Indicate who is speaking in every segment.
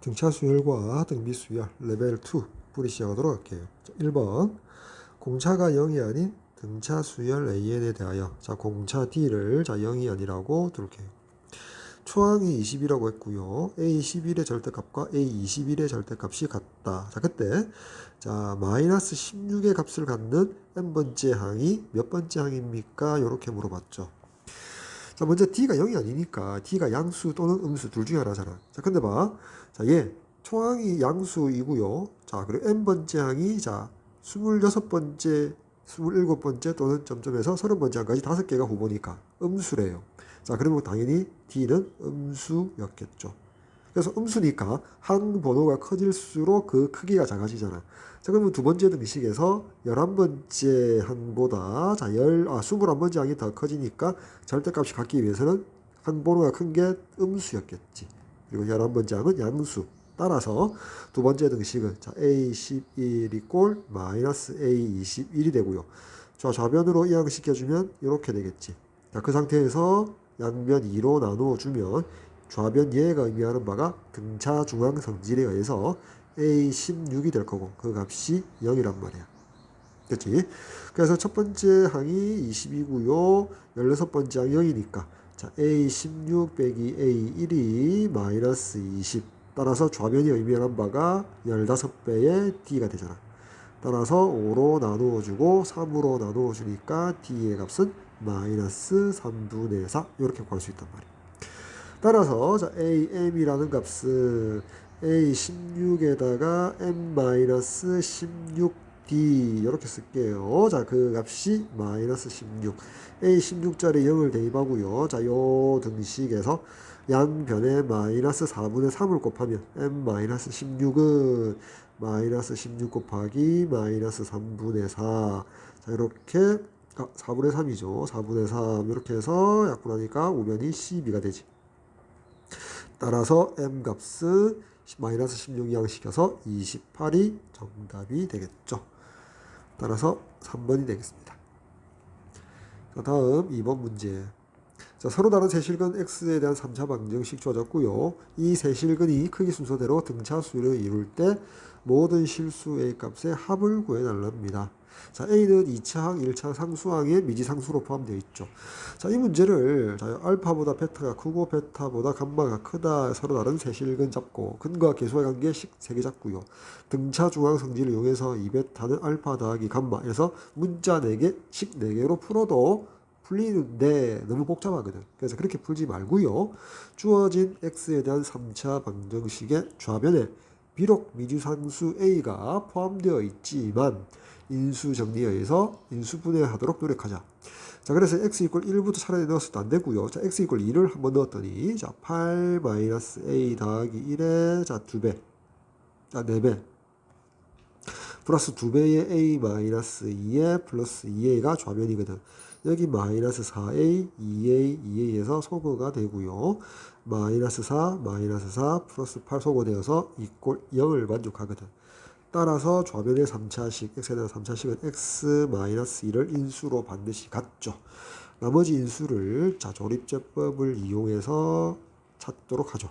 Speaker 1: 등차 수열과 등비 수열 레벨 2 풀이 시작하도록 할게요. 1번 공차가 0이 아닌 등차 수열 AN에 대하여 공차 D를 0이 아니라고 둘게요. 초항이 20이라고 했고요. A11의 절대값과 A21의 절대값이 같다. 그때 마이너스 16의 값을 갖는 n번째 항이 몇 번째 항입니까? 이렇게 물어봤죠. 먼저 D가 0이 아니니까 D가 양수 또는 음수 둘 중에 하나잖아. 근데 봐. 얘 초항이 양수이고요. 그리고 n번째 항이 26번째, 27번째 또는 점점에서 30번째 항까지 5개가 후보니까 음수래요. 그러면 당연히 D는 음수였겠죠. 그래서 음수니까 항 번호가 커질수록 그 크기가 작아지잖아. 그러면 두 번째 등식에서 11번째 항보다 21번째 항이 더 커지니까 절대값이 같기 위해서는 항 번호가 큰 게 음수였겠지. 그리고 11번째 항은 양수. 따라서 두 번째 등식은 A11 이꼴 마이너스 A21이 되고요. 좌변으로 이항시켜주면 이렇게 되겠지. 그 상태에서 양변 2로 나누어 주면 좌변 얘가 의미하는 바가 등차 중앙 성질에 의해서 A16이 될 거고 그 값이 0이란 말이야. 그치? 그래서 첫 번째 항이 20이고요. 16번째 항이 0이니까 A16 빼기 A1이 마이너스 20. 따라서 좌변이 의미하는 바가 15배의 D가 되잖아. 따라서 5로 나누어주고 3으로 나누어주니까 D의 값은 마이너스 3분의 4 이렇게 구할 수 있단 말이야. 따라서 AM이라는 값은 A16에다가 M-16D 이렇게 쓸게요. 그 값이 마이너스 16. A16짜리 0을 대입하고요. 요 등식에서 양변에 마이너스 4분의 3을 곱하면 M-16은 마이너스 16 곱하기 마이너스 3분의 4. 이렇게 4분의 3이죠. 4분의 3 이렇게 해서 약분하니까 우변이 12가 되지. 따라서 M 값은 마이너스 16 이항시켜서 28이 정답이 되겠죠. 따라서 3번이 되겠습니다. 다음 2번 문제. 서로 다른 세실근 X에 대한 3차 방정식 주어졌고요. 이 세실근이 크기 순서대로 등차 수를 이룰 때 모든 실수 A 값의 합을 구해달랍니다. A는 2차항, 1차항 상수항에 미지상수로 포함되어 있죠. 이 문제를 알파보다 베타가 크고 베타보다 감마가 크다 서로 다른 세실근 잡고 근과 계수의 관계식 3개 잡고요. 등차 중앙 성질을 이용해서 2베타는 알파 더하기 감마 해서 문자 4개, 식 4개로 풀어도 풀리는데 너무 복잡하거든. 그래서 그렇게 풀지 말고요. 주어진 X에 대한 3차 방정식의 좌변에 비록 미지상수 A가 포함되어 있지만 인수 정리에 의해서 인수분해하도록 노력하자. 그래서 x 이퀄 1부터 차라리 넣었어도 안 되고요. x 이퀄 2를 한번 넣었더니 8 마이너스 a 더하기 1에 2배, 4배 플러스 2배의 a 마이너스 2에 플러스 2a가 좌변이거든. 여기 마이너스 4a, 2a, 2a에서 소거가 되고요. 마이너스 4, 마이너스 4 플러스 8 소거되어서 이꼴 0을 만족하거든. 따라서 좌변의 3차식, x에 대한 3차식은 x-2를 인수로 반드시 갖죠. 나머지 인수를 조립제법을 이용해서 찾도록 하죠.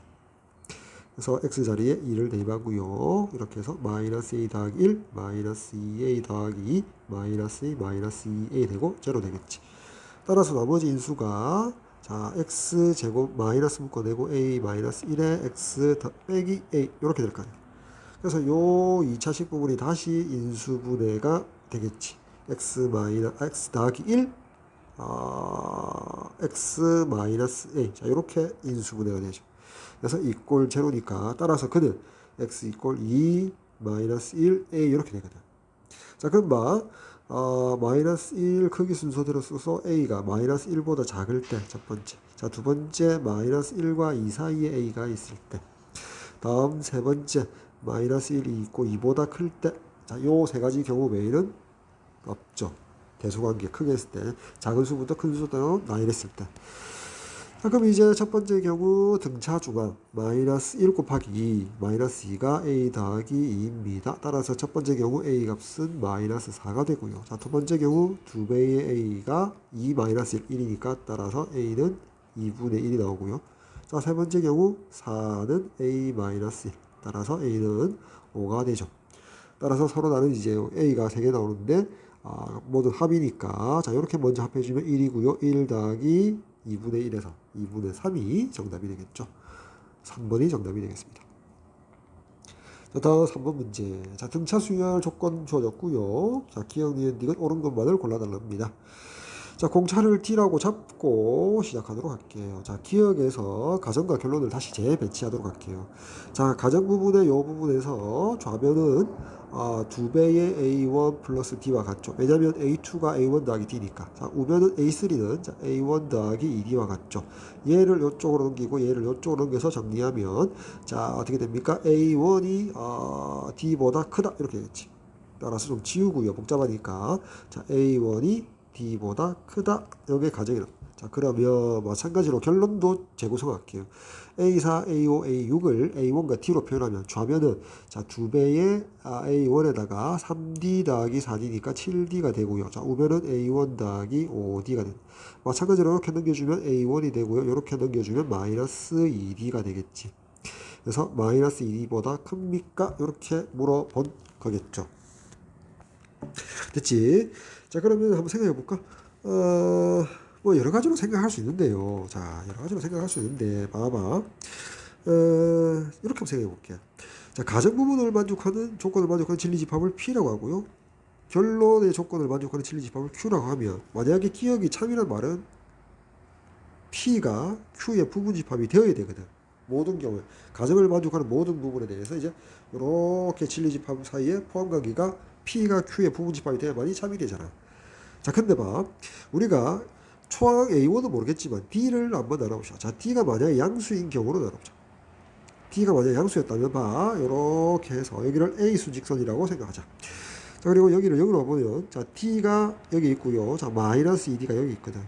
Speaker 1: 그래서 x자리에 2를 대입하고요. 이렇게 해서 마이너스 a 더하기 1, 마이너스 2a 더하기 2, 마이너스 2, 마이너스 2a 되고 0 되겠지. 따라서 나머지 인수가 x제곱 마이너스 묶어내고 a 마이너스 1에 x 빼기 a 이렇게 될 거 아니야. 그래서 요 2차식 부분이 다시 인수분해가 되겠지. x 더하기 1, x 마이너스 a. 이렇게 인수분해가 되죠. 그래서 이꼴 제로니까 따라서 그는 x 이꼴 2, 마이너스 1, a 이렇게 되거든. 그럼 마이너스 1 크기 순서대로 써서 a가 마이너스 1보다 작을 때 첫 번째. 두 번째 마이너스 1과 2 사이에 a가 있을 때. 다음 세 번째 마이너스 1이 있고 2보다 클 때. 요 세 가지 경우 외에는 없죠. 대소관계 크게 했을 때. 작은 수부터 큰 수로 나열했을 때. 그럼 이제 첫 번째 경우 등차 중앙 마이너스 1 곱하기 2 마이너스 2가 a 더하기 2입니다. 따라서 첫 번째 경우 a 값은 마이너스 4가 되고요. 두 번째 경우 2배의 a가 2 마이너스 1이니까 따라서 a는 2분의 1이 나오고요. 세 번째 경우 4는 a 마이너스 1. 따라서 A는 5가 되죠. 따라서 서로 나는 이제 A가 3개 나오는데 모두 합이니까 자 이렇게 먼저 합해주면 1이고요. 1 더하기 2분의 1에서 2분의 3이 정답이 되겠죠. 3번이 정답이 되겠습니다. 자, 다음 3번 문제. 자, 등차 수열 조건 주어졌고요. 자, 기억, 니은, 딕은 옳은 것만을 골라달랍니다. 자, 공차를 T라고 잡고 시작하도록 할게요. 자, 기억에서 가정과 결론을 다시 재배치하도록 할게요. 자, 가정 부분의 요 부분에서 좌변은 2배의 A1 플러스 D와 같죠. 왜냐면 A2가 A1 더하기 D니까. 자, 우변은 A3는 자, A1 더하기 2D와 같죠. 얘를 요쪽으로 넘기고 얘를 요쪽으로 넘겨서 정리하면 자, 어떻게 됩니까? A1이 D보다 크다. 이렇게 되겠지. 따라서 좀 지우고요. 복잡하니까. 자, A1이 D보다 크다. 이게 가정이라. 자, 그러면 마찬가지로 결론도 재구성할게요. A4, A5, A6을 A1과 D로 표현하면 좌변은 자, 2배의 A1에다가 3D 더하기 4D니까 7D가 되고요. 자, 우변은 A1 더하기 5D가 됩니다. 마찬가지로 이렇게 넘겨주면 A1이 되고요. 이렇게 넘겨주면 마이너스 2D가 되겠지. 그래서 마이너스 2D보다 큽니까? 이렇게 물어본 거겠죠. 됐지? 자, 그러면 한번 생각해 볼까? 뭐 여러 가지로 생각할 수 있는데요. 자, 여러 가지로 생각할 수 있는데 봐봐. 이렇게 한번 생각해 볼게요. 자, 가정 부분을 만족하는 조건을 만족하는 진리집합을 P라고 하고요. 결론의 조건을 만족하는 진리집합을 Q라고 하면 만약에 기억이 참이란 말은 P가 Q의 부분집합이 되어야 되거든. 모든 경우에 가정을 만족하는 모든 부분에 대해서 이제 이렇게 진리집합 사이에 포함관계가 P가 Q의 부분집합이 돼야만이 참이 되잖아. 자, 근데 봐. 우리가 초항 A1은 모르겠지만 D를 한번 나눠보자. 자, D가 만약에 양수인 경우로 나눠보자. D가 만약에 양수였다면 봐. 이렇게 해서 여기를 A 수직선이라고 생각하자. 자, 그리고 여기를 여기로 보면 자, D가 여기 있고요. 자, 마이너스 2D가 여기 있거든.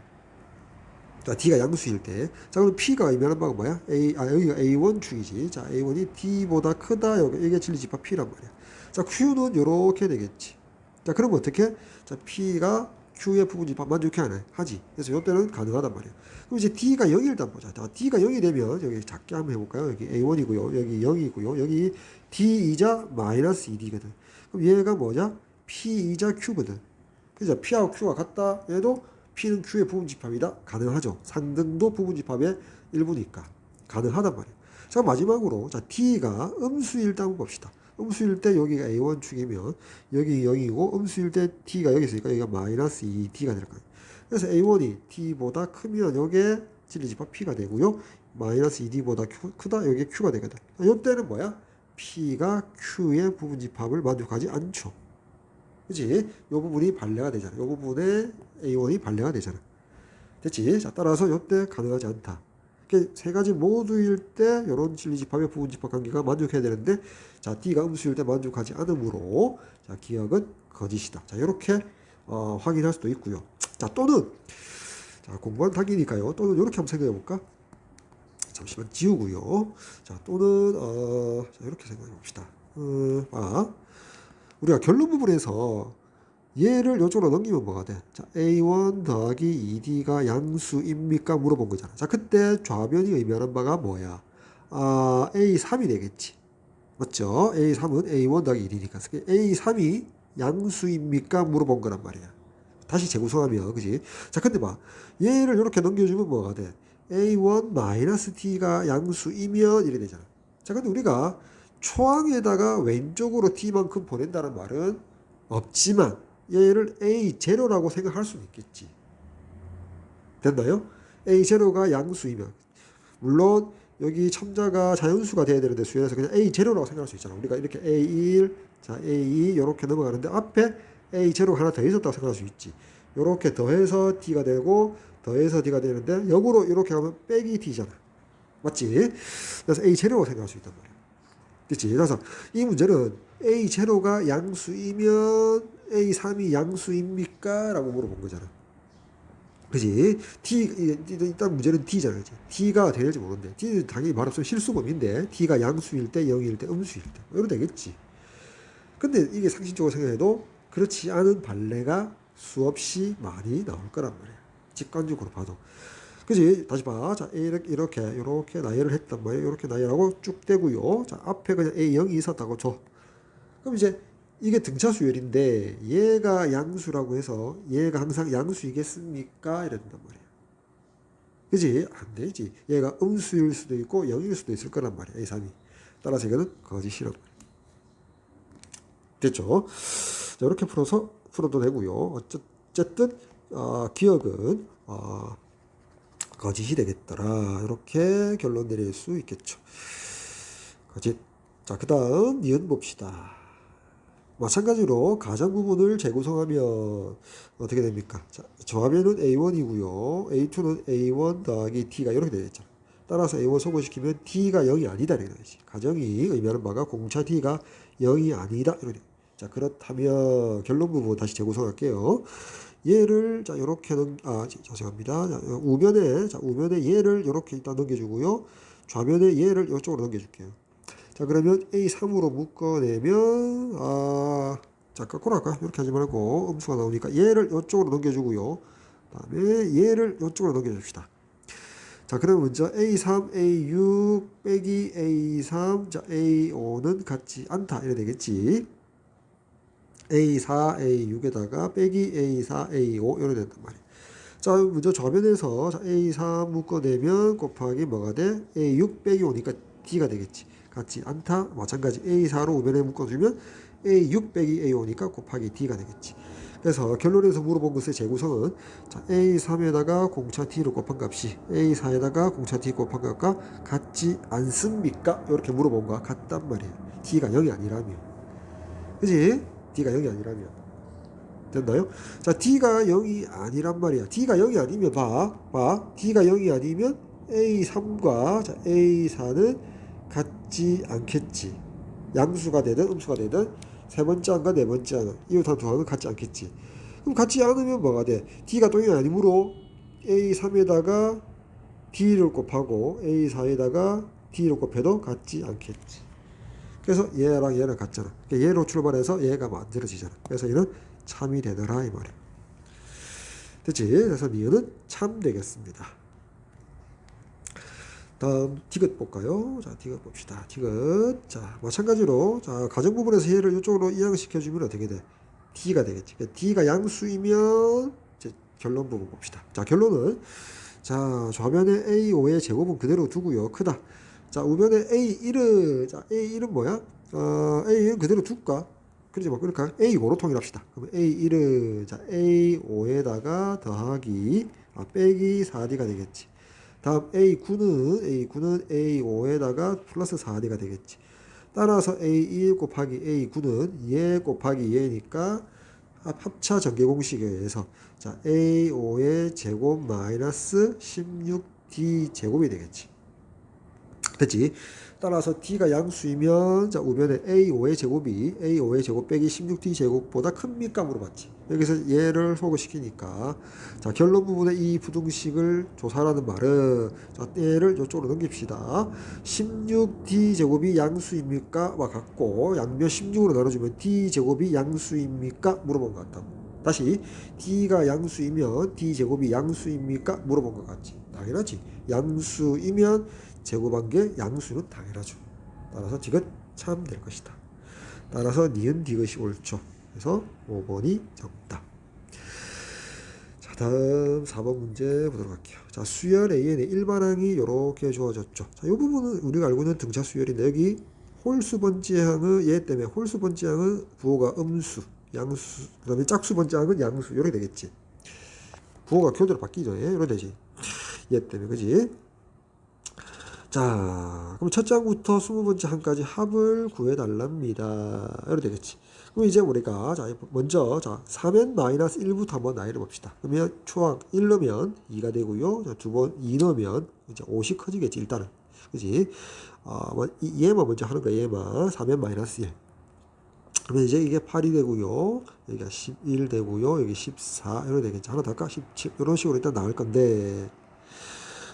Speaker 1: 자, D가 양수일 때. 자, 그럼 P가 의미하는 바가 뭐야? 여기가 A1 축이지. 자, A1이 D보다 크다. 이게 진리집합 P란 말이야. 자, Q는 요렇게 되겠지. 자, 그러면 어떻게? 자, P가 Q의 부분집합 만족해 안 해? 하지. 그래서 요때는 가능하단 말이야. 그럼 이제 D가 0일 때 한번 보자. 자, D가 0이 되면 여기 작게 한번 해볼까요? 여기 A1이고요. 여기 0이고요. 여기 D이자 마이너스 2D거든. 그럼 얘가 뭐냐? P이자 Q거든. 그죠? P하고 Q가 같다. 얘도 P는 Q의 부분집합이다. 가능하죠. 상등도 부분집합의 일부니까. 가능하단 말이에요. 자, 마지막으로, 자, D가 음수일 때 한번 봅시다. 음수일 때 여기가 A1 축이면 여기 0이고 음수일 때 T가 여기 있으니까 여기가 마이너스 2T가 될 거예요. 그래서 A1이 T보다 크면 여기에 진리집합 P가 되고요. 마이너스 2D보다 크다. 여기에 Q가 되거든. 이때는 뭐야? P가 Q의 부분집합을 만족하지 않죠. 그치? 요 부분이 발레가 되잖아. 요 부분에 A1이 발레가 되잖아. 됐지? 자, 따라서 요때 가능하지 않다. 세 가지 모두일 때 이런 진리집합의 부분집합 관계가 만족해야 되는데 자, D가 음수일 때 만족하지 않으므로 자, 기억은 거짓이다. 자, 이렇게 확인할 수도 있고요. 자, 또는 자, 공부한 단계니까요. 또는 이렇게 한번 생각해 볼까? 잠시만 지우고요. 자, 또는 자, 이렇게 생각해 봅시다. 우리가 결론 부분에서 얘를 이쪽으로 넘기면 뭐가 돼? 자, A1 더하기 2D가 양수입니까? 물어본 거잖아. 자, 그때 좌변이 의미하는 바가 뭐야? A3이 되겠지. 맞죠? A3은 A1 더하기 2D니까. A3이 양수입니까? 물어본 거란 말이야. 다시 재구성하면, 그지? 자, 근데 봐. 얘를 이렇게 넘겨주면 뭐가 돼? A1 마이너스 T가 양수이면 이래 되잖아. 자, 근데 우리가 초항에다가 왼쪽으로 T만큼 보낸다는 말은 없지만, 얘를 A0라고 생각할 수는 있겠지. 됐나요? A0가 양수이면. 물론 여기 첨자가 자연수가 돼야 되는데 수열에서 그냥 A0라고 생각할 수 있잖아. 우리가 이렇게 A1, 자 A2 이렇게 넘어가는데 앞에 A0가 하나 더 있었다고 생각할 수 있지. 이렇게 더해서 D가 되고 더해서 D가 되는데 역으로 이렇게 하면 빼기 D잖아. 맞지? 그래서 A0라고 생각할 수 있단 말이야. 그치? 그래서 이 문제는 A0가 양수이면 A3이 양수입니까? 라고 물어본 거잖아. 그지? 일단 문제는 T잖아. 그치? T가 될지 모르는데. T는 당연히 말없으면 실수범인데, T가 양수일 때, 0일 때, 음수일 때. 이러면 되겠지. 근데 이게 상식적으로 생각해도 그렇지 않은 발레가 수없이 많이 나올 거란 말이야. 직관적으로 봐도. 그지? 다시 봐. 자, 이렇게 나열을 했단 말이에요. 이렇게 나열하고 쭉 되고요. 자, 앞에 그냥 A 0이 있었다고 줘. 그럼 이제 이게 등차 수열인데 얘가 양수라고 해서 얘가 항상 양수이겠습니까? 이랬단 말이야. 그지? 안 되지. 얘가 음수일 수도 있고 0일 수도 있을 거란 말이야. A3이. 따라서 이거는 거짓이란 말이야. 됐죠? 자, 이렇게 풀어도 되고요. 어쨌든 기억은 거짓이 되겠더라. 이렇게 결론 내릴 수 있겠죠. 거짓. 자, 그 다음 니은 봅시다. 마찬가지로 가장 부분을 재구성하면 어떻게 됩니까? 자, 저 화면은 A1이고요. A2는 A1 더하기 D가 이렇게 되겠죠. 따라서 A1 소거시키면 D가 0이 아니다. 이렇게 되지. 가정이 의미하는 바가 공차 D가 0이 아니다. 이렇게 돼. 자, 그렇다면 결론 부분 다시 재구성할게요. 얘를 자 이렇게 죄송합니다. 자, 우면에 얘를 이렇게 일단 넘겨주고요. 좌면에 얘를 이쪽으로 넘겨줄게요. 자, 그러면 A3으로 묶어내면 자, 거꾸로 할까요? 이렇게 하지 말고 음수가 나오니까 얘를 이쪽으로 넘겨주고요. 그다음에 얘를 이쪽으로 넘겨줍시다. 자, 그럼 먼저 A3, A6 빼기 A3, 자, A5는 같지 않다. 이래 되겠지. A4, A6에다가 빼기 A4, A5 이래 된단 말이야. 자, 먼저 좌변에서 A3 묶어내면 곱하기 뭐가 돼? A6 빼기 5니까 D가 되겠지. 같지 않다. 마찬가지 A4로 우변에 묶어주면 A6 빼기 A5니까 곱하기 D가 되겠지. 그래서 결론에서 물어본 것의 재구성은 자, A3에다가 공차 T로 곱한 값이 A4에다가 공차 T 곱한 값과 같지 않습니까? 이렇게 물어본 거와 같단 말이에요. D가 0이 아니라면. 그지? D가 0이 아니라면. 됐나요? 자, D가 0이 아니란 말이야. D가 0이 아니면 D가 0이 아니면 A3과 자, A4는 같지 않겠지. 양수가 되든 음수가 되든 세 번째 항과 네 번째 항 이웃한 두 항은 같지 않겠지. 그럼 같지 않으면 뭐가 돼? D가 동이 아니므로 A3에다가 D를 곱하고 A4에다가 D를 곱해도 같지 않겠지. 그래서 얘랑 얘랑 같잖아. 그러니까 얘로 출발해서 얘가 만들어지잖아. 그래서 얘는 참이 되더라 이 말이야. 됐지? 그래서 니은은 참 되겠습니다. 다음 디귿 볼까요? 자, 디귿 봅시다. 디귿. 자, 마찬가지로 자, 가정 부분에서 얘를 이쪽으로 이항시켜 주면 어떻게 돼? D가 되겠지. 그러니까 D가 양수이면 이제 결론 부분 봅시다. 자, 결론은 자, 좌변에 A5의 제곱은 그대로 두고요. 크다. 자, 우변에 A1은 자, A1은 뭐야? A1은 그대로 둘까? 그러지 뭐 그러니까 A5로 통일합시다. 그러면 A1은 자, A5에다가 더하기 빼기 4D가 되겠지. 다음 A9는 A5에다가 플러스 4D가 되겠지. 따라서 A1 곱하기 A9는 얘 곱하기 얘니까 합차 전개공식에 의해서 자, A5의 제곱 마이너스 16D 제곱이 되겠지. 됐지? 따라서 D가 양수이면 자, 우변에 A5의 제곱 빼기 16D 제곱보다 큽니까? 물어봤지. 여기서 얘를 소거시키니까 자, 결론 부분에 이 부등식을 조사라는 말은 자, 얘를 이쪽으로 넘깁시다. 16D 제곱이 양수입니까? 와 같고 양변 16으로 나눠주면 D 제곱이 양수입니까? 물어본 것 같다고. 다시 D가 양수이면 D 제곱이 양수입니까? 물어본 것 같지. 당연하지. 양수이면 제곱한 게 양수는 당연하죠. 따라서 디귿 참 될 것이다. 따라서 니은 디귿이 옳죠. 그래서 5번이 정답. 자, 다음 4번 문제 보도록 할게요. 자, 수열 AN의 일반항이 이렇게 주어졌죠. 자, 이 부분은 우리가 알고 있는 등차 수열인데 여기 홀수 번째 항은 얘 때문에 홀수 번째 항은 부호가 음수, 양수, 그 다음에 짝수 번째 항은 양수 이렇게 되겠지. 부호가 교대로 바뀌죠. 이렇게 되지. 얘 때문에 그지? 자, 그럼 첫 장부터 20번째 항까지 합을 구해달랍니다. 이렇게 되겠지. 그럼 이제 우리가 자, 먼저 자, 3n 마이너스 1부터 한번 나열해 봅시다. 그러면 초항 1 넣으면 2가 되고요. 자, 두 번 2 넣으면 이제 5이 커지겠지, 일단은. 그지? 얘만 먼저 하는 거야, 얘만. 3n 마이너스 1. 그러면 이제 이게 8이 되고요. 여기가 11 되고요. 여기 14. 이렇게 되겠지. 하나 더 할까? 17. 이런 식으로 일단 나올 건데.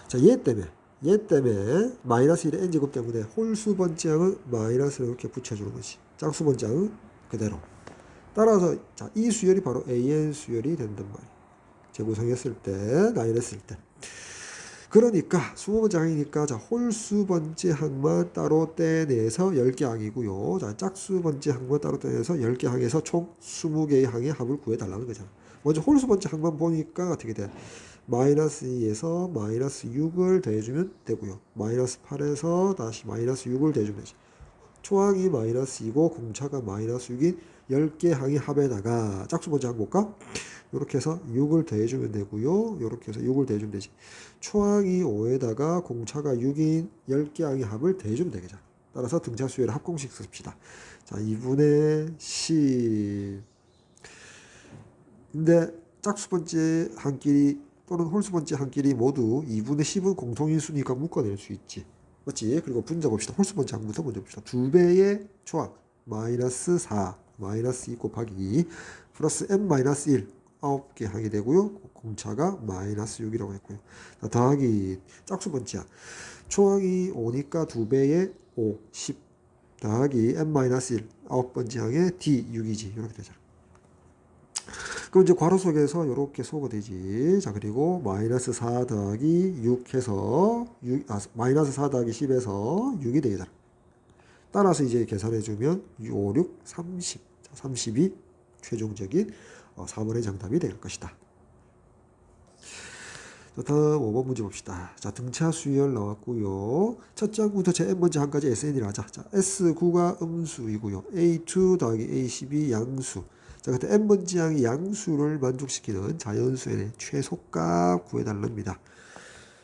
Speaker 1: 자, 얘 때문에 마이너스 1의 n제곱 때문에 홀수 번째항은 마이너스를 이렇게 붙여주는 거지. 짝수 번째항은 그대로. 따라서 자, 이 수열이 바로 AN 수열이 된단 말이야. 재구성했을 때, 나열했을 때. 그러니까 20번째 항이니까 자 홀수 번째 항만 따로 떼내서 10개 항이고요. 자 짝수 번째 항만 따로 떼내서 10개 항에서 총 20개의 항의 합을 구해달라는 거잖아. 먼저 홀수 번째 항만 보니까 어떻게 돼? 마이너스 2에서 마이너스 6을 더해주면 되고요. 마이너스 8에서 다시 마이너스 6을 더해주면 되지. 초항이 마이너스 2고 공차가 마이너스 6인 10개 항의 합에다가 짝수 번째 항 볼까? 이렇게 해서 6을 더해주면 되고요. 이렇게 해서 6을 더해주면 되지. 초항이 5에다가 공차가 6인 10개 항의 합을 더해주면 되겠죠. 따라서 등차 수열의 합공식 씁시다. 자, 2분의 10. 근데 짝수 번째 항끼리 또는 홀수 번째 항끼리 모두 2분의 10은 공통인수니까 묶어낼 수 있지. 맞지? 그리고 분자 봅시다. 홀수 번째 항부터 먼저 봅시다. 2배의 초항 마이너스 4 마이너스 2 곱하기 2 플러스 n 마이너스 1 9개 항이 되고요. 공차가 마이너스 6이라고 했고요. 자, 더하기 짝수 번째야. 초항이 5니까 2배의 5, 10 더하기 n 마이너스 1 9번째 항의 d 6이지. 이렇게 되잖아. 그럼 이제 괄호 속에서 이렇게 소거 되지. 자, 그리고 마이너스 4 더하기 6 해서 마이너스 4 더하기 10에서 6이 되잖아. 따라서 이제 계산해주면 5, 6, 30. 자, 30이 최종적인 4번의 정답이 될 것이다. 자, 다음 5번 문제 봅시다. 자, 등차 수열 나왔고요. 첫 장부터 제 n번째 항까지 SN이라 하자. 자, S9가 음수이고요. A2 더하기 A10이 양수. 자, 그때 n번째 항이 양수를 만족시키는 자연수의 최소값 구해달랍니다.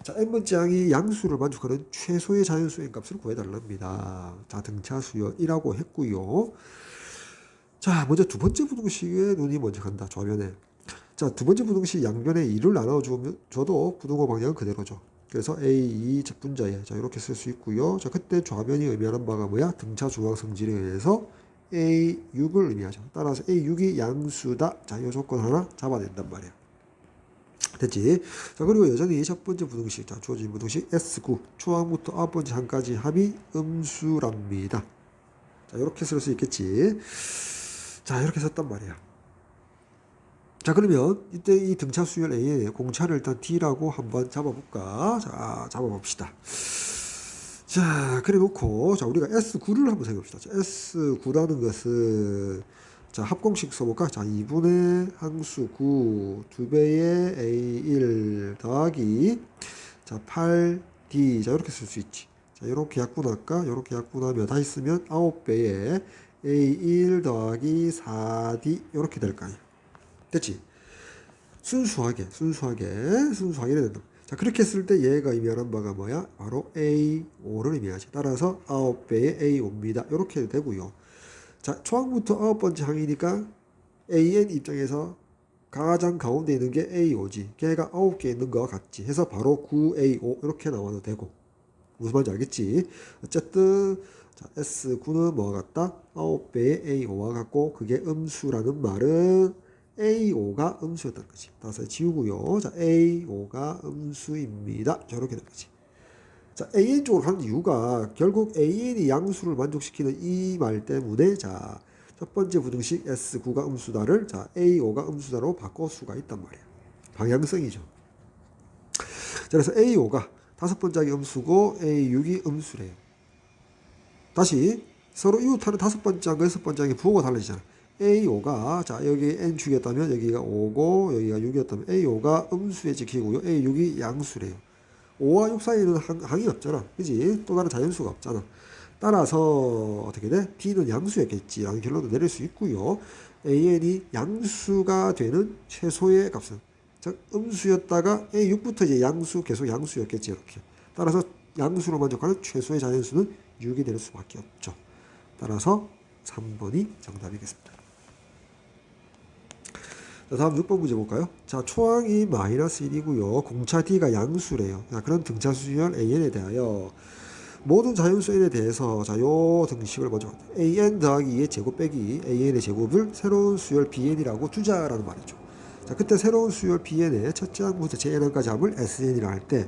Speaker 1: 자, n번째 항이 양수를 만족하는 최소의 자연수의 값을 구해달랍니다. 자, 등차 수열이라고 했고요. 자, 먼저 두 번째 부등식에 눈이 먼저 간다. 좌변에. 자, 두 번째 부등식 양변에 2를 나눠줘도 부등호 방향은 그대로죠. 그래서 A2 적분자에 자 이렇게 쓸 수 있고요. 자, 그때 좌변이 의미하는 바가 뭐야? 등차 중앙 성질에 의해서 A6을 의미하죠. 따라서 A6이 양수다. 자, 이 조건 하나 잡아낸단 말이야. 됐지? 자, 그리고 여전히 첫 번째 부등식, 자, 주어진 부등식 S9 초항부터 9번째 항까지 합이 음수랍니다. 자, 이렇게 쓸 수 있겠지. 자, 이렇게 썼단 말이야. 자, 그러면 이때 이 등차 수열 A의 공차를 일단 D라고 한번 잡아볼까? 자, 잡아봅시다. 자, 그래 놓고, 자, 우리가 S9를 한번 생각해봅시다. 자, S9라는 것은, 자, 합공식 써볼까? 자, 2분의 항수 9, 2배의 A1 더하기, 자, 8D. 자, 이렇게 쓸 수 있지. 자, 이렇게 약분할까? 이렇게 약분하면 다시 쓰면 9배의 A1 더하기 4D. 이렇게 될 거 아니야. 됐지? 순수하게 된다. 자, 그렇게 했을 때 얘가 의미하는 바가 뭐야? 바로 A5를 의미하지. 따라서 9배의 A5입니다. 이렇게 되고요. 자, 초항부터 9번째 항이니까 AN 입장에서 가장 가운데 있는 게 A5지. 걔가 9개 있는 거와 같지. 해서 바로 9A5 이렇게 나와도 되고. 무슨 말인지 알겠지? 어쨌든 자, S9는 뭐와 같다? 9배의 A5와 같고 그게 음수라는 말은 A5가 음수였던 거지. 따라서 지우고요. 자, A5가 음수입니다. 저렇게 된 거지. 자, AN 쪽으로 가는 이유가 결국 AN이 양수를 만족시키는 이 말 때문에 자, 첫 번째 부등식 S9가 음수다를 자, A5가 음수다로 바꿀 수가 있단 말이야. 방향성이죠. 자, 그래서 A5가 다섯 번째 음수고 A6이 음수래요. 다시 서로 이웃하는 다섯 번째와 여섯 번째의 부호가 달라지잖아. A5가 자 여기 N축이었다면 여기가 5고 여기가 6이었다면 A5가 음수에 지키고요. A6이 양수래요. 5와 6 사이에는 항이 없잖아. 그지? 또 다른 자연수가 없잖아. 따라서 어떻게 돼? D는 양수였겠지라는 결론을 내릴 수 있고요. AN이 양수가 되는 최소의 값은 즉 음수였다가 A6부터 이제 양수 계속 양수였겠지 이렇게. 따라서 양수로 만족하는 최소의 자연수는 6이 될 수밖에 없죠. 따라서 3번이 정답이겠습니다. 자, 다음 6번 문제 볼까요? 자, 초항이 마이너스 1이고요. 공차 D가 양수래요. 자, 그런 등차 수열 AN에 대하여 모든 자연수 N에 대해서 자, 요 등식을 먼저 AN 더하기 2의 제곱 빼기 AN의 제곱을 새로운 수열 BN이라고 두자라는 말이죠. 자, 그때 새로운 수열 BN의 첫째 항부터 JN까지 합을 SN이라 할 때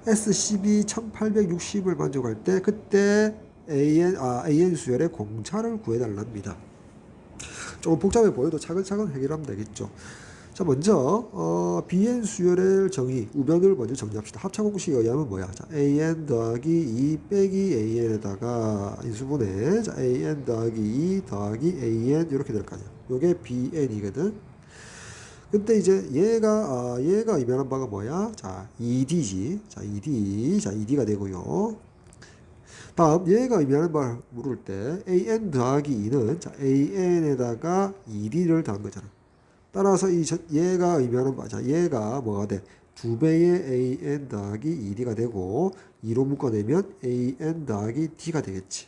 Speaker 1: S12 1860을 만족할 때 그때 AN 수열의 공차를 구해달랍니다. 조금 복잡해 보여도 차근차근 해결하면 되겠죠. 자, 먼저 Bn 수열의 정의, 우변을 먼저 정리합시다. 합차 공식에 의하면 뭐야? 자, AN 더하기 2 빼기 AN에다가 인수분해, 자, AN 더하기 2 더하기 AN 이렇게 될 거 아니야. 요게 BN이거든. 근데 이제 얘가 의미하는 바가 뭐야? 자, ED지. 자, ED. 자, ED가 되고요. 다음 얘가 의미하는 바를 물을 때 AN 더하기 2는 자, AN에다가 ED를 더한 거잖아. 따라서 얘가 의미하는 바, 자, 얘가 뭐가 돼? 2배의 AN 더하기 ED가 되고 2로 묶어내면 AN 더하기 D가 되겠지.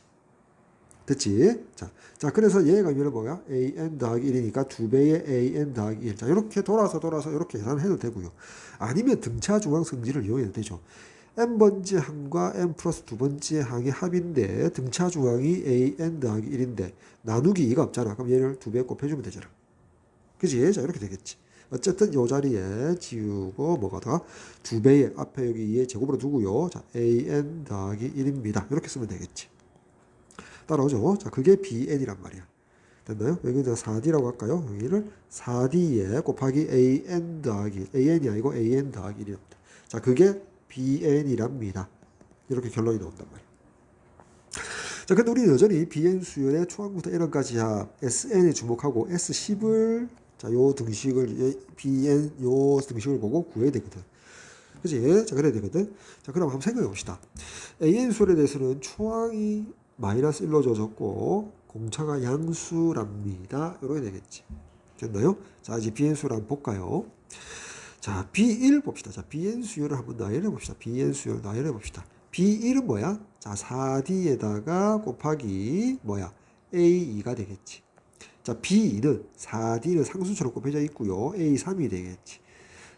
Speaker 1: 됐지? 자, 그래서 얘가 의미하는 뭐야? AN 더하기 1이니까 2배의 AN 더하기 1. 자, 이렇게 돌아서 이렇게 계산을 해도 되고요. 아니면 등차 중앙 성질을 이용해도 되죠. n번째 항과 n 플러스 두 번째 항의 합인데 등차 중앙이 AN 더하기 1인데 나누기 2가 없잖아. 그럼 얘를 2배 곱해주면 되잖아. 그지? 자, 이렇게 되겠지. 어쨌든 이 자리에 지우고 뭐가 더? 2배의 앞에 여기 2의 제곱으로 두고요. 자, AN 더하기 1입니다. 이렇게 쓰면 되겠지. 따라오죠? 자, 그게 BN이란 말이야. 됐나요? 여기는 4D라고 할까요? 여기를 4D에 곱하기 AN 더하기 AN이 아니고 AN 더하기 1입니다. 자, 그게 BN이랍니다. 이렇게 결론이 나온단 말이야. 자, 근데 우리 여전히 BN 수열의 초항부터 N까지 합 SN에 주목하고 S10을 자, 요 등식을 BN 요 등식을 보고 구해야 되거든. 그지? 자, 그래야 되거든. 자, 그럼 한번 생각해 봅시다. AN 수열에 대해서는 초항이 마이너스 1로 줘졌고 공차가 양수랍니다. 이렇게 되겠지. 됐나요? 자, 이제 BN 수를 한번 볼까요? 자, B1 봅시다. 자, BN 수열을 한번 나열해 봅시다. BN 수열 나열해 봅시다. B1은 뭐야? 자, 4D에다가 곱하기 뭐야? A2가 되겠지. 자, B2는 4D는 상수처럼 곱해져 있고요. A3이 되겠지.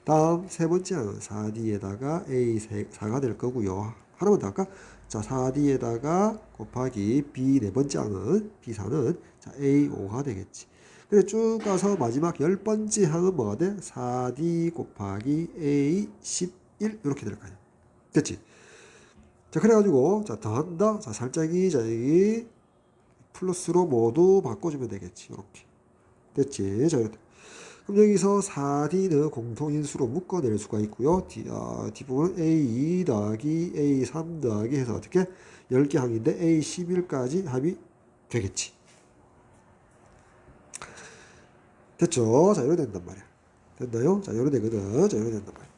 Speaker 1: 다음 세 번째는 4D에다가 A4가 될 거고요. 하나만 더 할까? 자, 4D에다가 곱하기 B 네 번째 항은 B4는 자, A5가 되겠지. 그래 쭉 가서 마지막 10번째 항은 뭐가 돼? 4D 곱하기 A11 이렇게 될 거야. 됐지? 자, 그래가지고 자, 더한다. 자, 살짝이 자, 여기 플러스로 모두 바꿔주면 되겠지. 이렇게. 됐지? 자, 그럼 여기서 4D는 공통인수로 묶어낼 수가 있고요. 뒷부분은 A2 더하기 A3 더하기 해서 어떻게? 10개 항인데 A11까지 합이 되겠지. 됐죠? 자, 이렇게 된단 말이야. 됐나요? 자, 이렇게 되거든. 자, 이렇게 된단 말이야.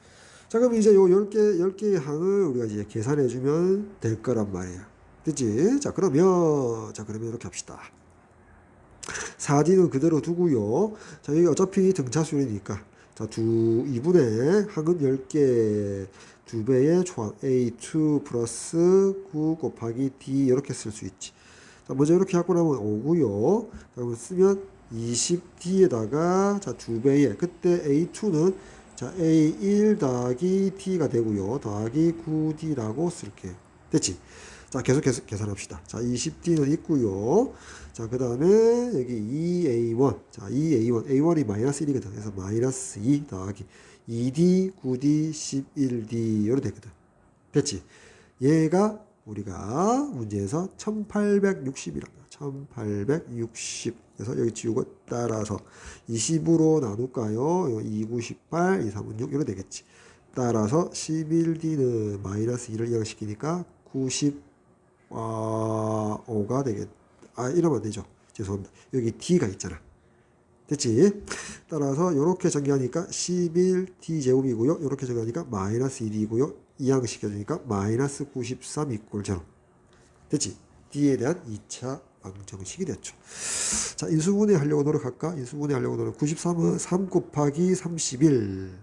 Speaker 1: 자, 그럼 이제 요 10개의 항을 우리가 이제 계산해주면 될 거란 말이야. 됐지? 자, 그러면 이렇게 합시다. 4D는 그대로 두고요. 자, 여기 어차피 등차수열이니까. 자, 2분의 항은 10개, 2배의 초항 A2 플러스 9 곱하기 D 이렇게 쓸 수 있지. 자, 먼저 이렇게 하고 나면 5고요. 그러면 쓰면 20D에다가 자, 2배의 그때 A2는 자, A1 더하기 T가 되고요. 더하기 9D라고 쓸게요. 됐지? 자, 계속 계산합시다. 자, 20D는 있고요. 자, 그 다음에 여기 2A1. 자, 2A1. A1이 마이너스 1이거든. 그래서 마이너스 2 더하기 2D, 9D, 11D. 이렇게 되거든. 됐지? 얘가 우리가 문제에서 1860이랍니다. 1860. 그래서 여기 지우고 따라서 20으로 나눌까요? 2, 9, 18, 2, 3, 6 이렇게 되겠지. 따라서 11D는 마이너스 2를 이항시키니까 95가 되겠. 이러면 안 되죠. 죄송합니다. 여기 D가 있잖아. 됐지? 따라서 이렇게 전개하니까 11D 제곱이고요. 이렇게 전개하니까 마이너스 1이고요. 이항시켜주니까 마이너스 93 이꼴 0. 됐지? D에 대한 2차 방정식이 됐죠. 자, 인수분해 하려고 노력할까? 인수분해 하려고 노력. 93은 3 곱하기 31.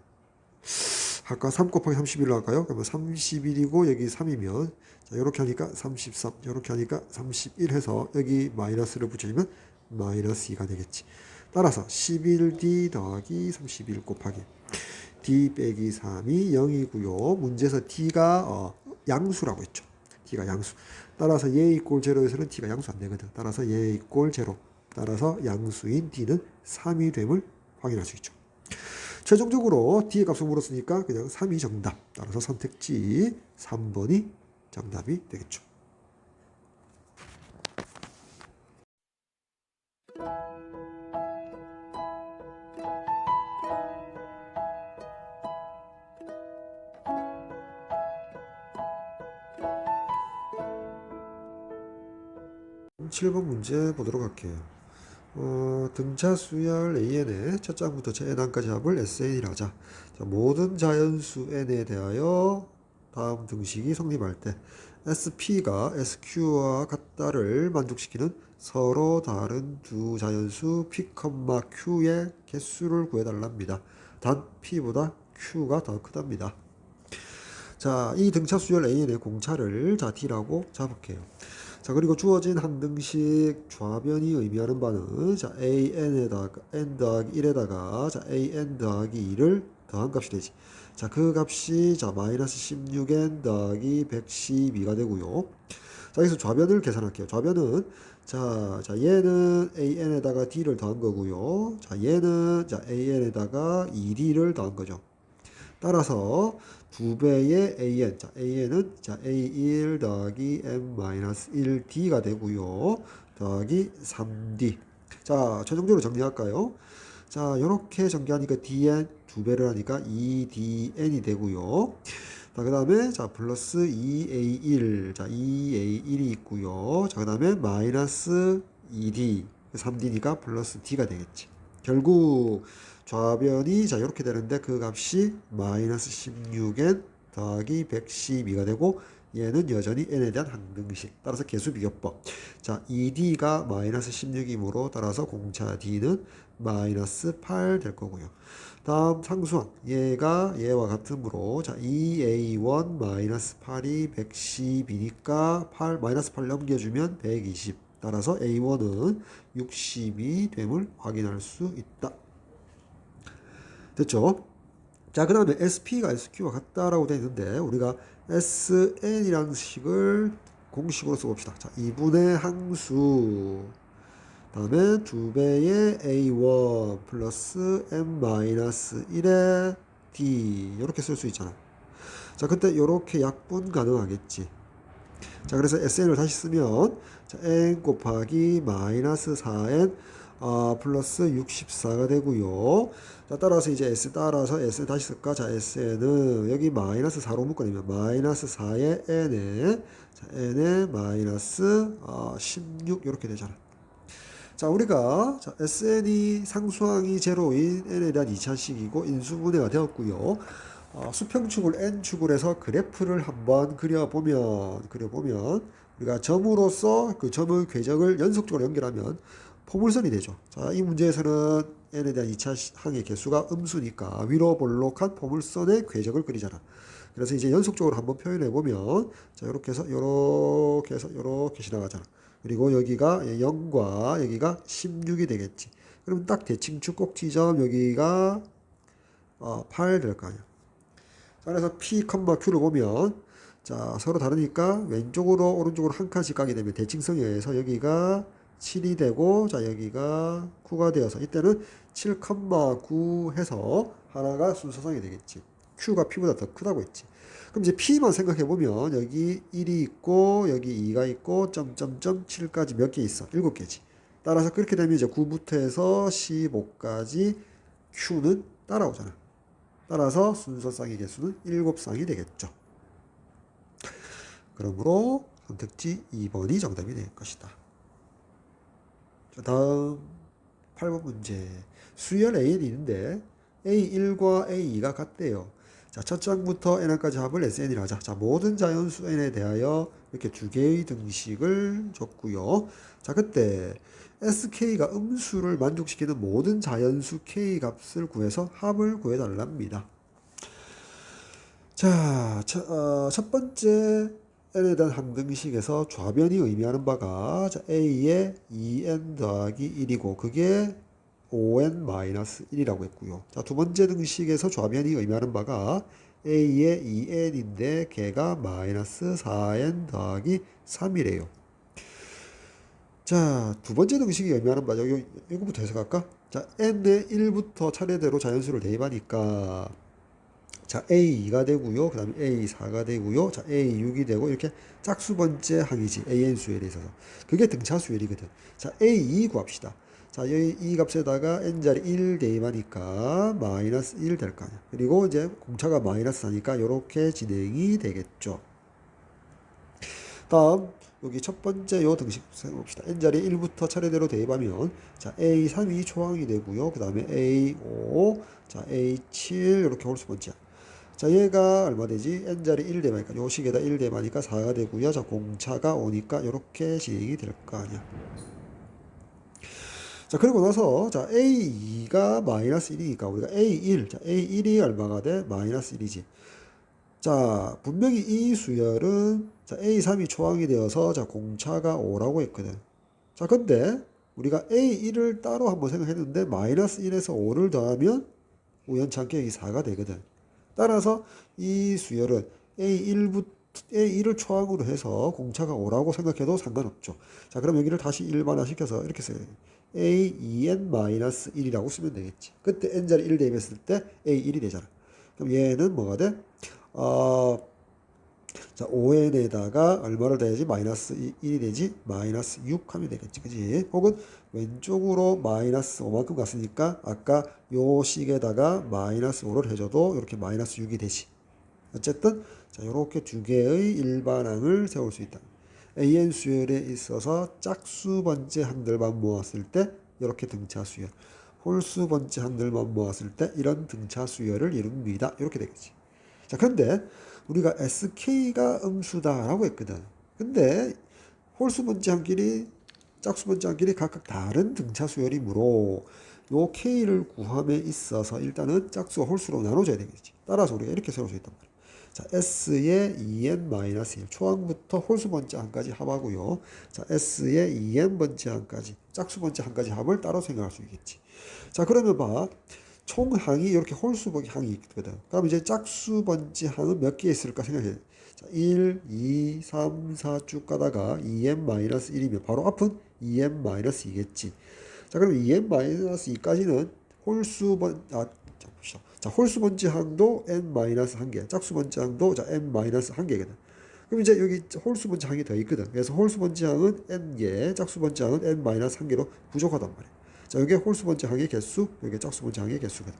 Speaker 1: 할까? 3 곱하기 31로 할까요? 그러면 31이고 여기 3이면 자, 이렇게 하니까 33, 이렇게 하니까 31 해서 여기 마이너스를 붙여주면 마이너스 2가 되겠지. 따라서 11D 더하기 31 곱하기 D 빼기 3이 0이고요. 문제에서 D가 양수라고 했죠. D가 양수. 따라서 얘 이꼴 제로에서는 D가 양수 안 되거든. 따라서 얘 이꼴 제로. 따라서 양수인 D는 3이 됨을 확인할 수 있죠. 최종적으로 D의 값을 물었으니까 그냥 3이 정답. 따라서 선택지 3번이 정답이 되겠죠. 7번 문제 보도록 할게요. 등차 수열 AN의 첫 장부터 n항까지 합을 SN이라 하자. 자, 모든 자연수 n에 대하여 다음 등식이 성립할 때 SP가 SQ와 같다를 만족시키는 서로 다른 두 자연수 P, Q의 개수를 구해달랍니다. 단 P보다 Q가 더 크답니다. 자, 이 등차 수열 AN의 공차를 자 D라고 잡을게요. 자, 그리고 주어진 항등식 좌변이 의미하는 바는 자 AN에다가 n 더하기 1에다가 자 AN 더하기 2를 더한 값이 되지. 자, 그 값이 자 마이너스 16n 더하기 112가 되고요. 자, 여기서 좌변을 계산할게요. 좌변은 자 얘는 AN에다가 D를 더한 거고요. 자, 얘는 자 AN에다가 2D를 더한 거죠. 따라서 2배의 AN, 자, AN은 자, A1 더하기 M-1D가 되고요. 더하기 3D. 자, 최종적으로 정리할까요? 자, 이렇게 전개하니까 DN 2배를 하니까 2DN이 되고요. 자, 그 다음에 자, 플러스 2A1. 자, 2A1이 있고요. 자, 그 다음에 마이너스 2D. 3D니까 플러스 D가 되겠지. 결국 좌변이 자 이렇게 되는데 그 값이 마이너스 16n 더하기 112가 되고 얘는 여전히 n에 대한 항등식 따라서 개수 비교법. 자 2d가 마이너스 16이므로 따라서 공차 d는 마이너스 8 될 거고요. 다음 상수항 얘가 얘와 같으므로 자 2a1 마이너스 8이 112니까 8 마이너스 8 넘겨주면 120. 따라서 a1은 60이 됨을 확인할 수 있다. 됐죠? 자, 그 다음에 SP가 SQ와 같다라고 되어 있는데 우리가 SN이라는 식을 공식으로 써봅시다. 자, 2분의 항수 다음에 2배의 A1 플러스 M-1의 D 이렇게 쓸 수 있잖아. 자, 그때 이렇게 약분 가능하겠지. 자, 그래서 SN을 다시 쓰면 자, N 곱하기 마이너스 4N 플러스 64가 되고요. 자, 따라서 이제 S 따라서 SN 다시 쓸까? 자, SN은 여기 마이너스 4로 묶어내면 마이너스 4의 N에 자, N에 마이너스 16 이렇게 되잖아. 자, 우리가 자, SN이 상수항이 제로인 N에 대한 2차식이고 인수분해가 되었고요. 수평축을 N축을 해서 그래프를 한번 그려보면 우리가 점으로서 그 점의 궤적을 연속적으로 연결하면 포물선이 되죠. 자, 이 문제에서는 n에 대한 2차 항의 개수가 음수니까 위로 볼록한 포물선의 궤적을 그리잖아. 그래서 이제 연속적으로 한번 표현해 보면 자, 이렇게 해서 이렇게 지나가잖아. 그리고 여기가 0과 여기가 16이 되겠지. 그럼 딱 대칭축 꼭지점 여기가 8 될 거 아니야. 그래서 P, Q를 보면 자 서로 다르니까 왼쪽으로 오른쪽으로 한 칸씩 가게 되면 대칭성에 의해서 여기가 7이 되고 자 여기가 9가 되어서 이때는 7, 9 해서 하나가 순서상이 되겠지. Q가 P보다 더 크다고 했지. 그럼 이제 P만 생각해 보면 여기 1이 있고 여기 2가 있고 점점점 7까지 몇 개 있어? 7개지. 따라서 그렇게 되면 이제 9부터 해서 15까지 Q는 따라오잖아. 따라서 순서쌍의 개수는 7쌍이 되겠죠. 그러므로 선택지 2번이 정답이 될 것이다. 자, 다음 8번 문제. 수열 AN이 있는데 A1과 A2가 같대요. 자, 첫 장부터 n까지 합을 SN이라 하자. 자, 모든 자연수 n에 대하여 이렇게 두 개의 등식을 줬고요. 자, 그때 SK가 음수를 만족시키는 모든 자연수 K 값을 구해서 합을 구해달랍니다. 자, 첫 번째 n에 대한 항등식에서 좌변이 의미하는 바가 자, a의 2n 더하기 1이고 그게 5n-1이라고 했고요. 자, 두 번째 등식에서 좌변이 의미하는 바가 a의 2n인데 걔가 마이너스 4n 더하기 3이래요. 자, 두 번째 등식이 의미하는 바죠. 이거부터 해석할까? 자, n의 1부터 차례대로 자연수를 대입하니까 자, A2가 되고요. 그 다음에 A4가 되고요. 자, A6이 되고 이렇게 짝수 번째 항이지. AN 수열에 있어서. 그게 등차 수열이거든. 자, A2 구합시다. 자, 여기 이 값에다가 n자리 1 대입하니까 마이너스 1 될 거 아니야. 그리고 이제 공차가 마이너스 4니까 이렇게 진행이 되겠죠. 다음 여기 첫 번째 요 등식 생각해봅시다. n자리에 1부터 차례대로 대입하면 자 A3이 초항이 되고요. 그 다음에 A5, 자 A7 이렇게 홀수 번째야. 자 얘가 얼마 되지? n자리 1 대마니까 요 식에다 1 대마니까 4가 되고요. 자 공차가 오니까 이렇게 진행이 될 거 아니야. 자 그리고 나서 자 A2가 마이너스 1이니까 우리가 A1, 자 A1이 얼마가 돼? 마이너스 1이지. 자 분명히 이 수열은 자 A3이 초항이 되어서 자 공차가 5라고 했거든. 자 근데 우리가 A1을 따로 한번 생각했는데 마이너스 1에서 5를 더하면 우연찮게 여기 4가 되거든. 따라서 이 수열은 A1을 초항으로 해서 공차가 5라고 생각해도 상관없죠. 자 그럼 여기를 다시 일반화시켜서 이렇게 써요. A2n-1이라고 쓰면 되겠지. 그때 n자리 1 대입했을 때 A1이 되잖아. 그럼 얘는 뭐가 돼? 자 5n에다가 얼마를 더해야지? 마이너스 1이 되지? 마이너스 6 하면 되겠지. 그지? 혹은 왼쪽으로 마이너스 5만큼 갔으니까 아까 요 식에다가 마이너스 5를 해줘도 이렇게 마이너스 6이 되지. 어쨌든 자 요렇게 두 개의 일반항을 세울 수 있다. AN 수열에 있어서 짝수 번째 항들만 모았을 때 이렇게 등차 수열, 홀수 번째 항들만 모았을 때 이런 등차 수열을 이룹니다. 이렇게 되겠지. 자 그런데 우리가 SK가 음수다라고 했거든. 근데 홀수 번째 항끼리 짝수 번째 항끼리 각각 다른 등차 수열이므로 요 K를 구함에 있어서 일단은 짝수와 홀수로 나눠줘야 되겠지. 따라서 우리가 이렇게 세울 수 있단 말이야. 자, S의 2n-1 초항부터 홀수 번째 항까지 합하고요. 자, S의 2n 번째 항까지 짝수 번째 항까지 합을 따로 생각할 수 있겠지. 자, 그러면 봐. 총항이 이렇게 홀수 번째 항이 있거든. 그럼 이제 짝수 번째 항은 몇 개 있을까 생각해. 자, 1, 2, 3, 4 쭉 가다가 2n-1이면 바로 앞은 2n-2겠지. 자, 그럼 2n-2까지는 홀수 자, 홀수 번째 항도 n-1개, 짝수 번째 항도 자 n-1개거든. 그럼 이제 여기 홀수 번째 항이 더 있거든. 그래서 홀수 번째 항은 n개, 짝수 번째 항은 n-1개로 부족하단 말이야. 자, 이게 홀수 번째 항의 개수, 이게 짝수 번째 항의 개수거든.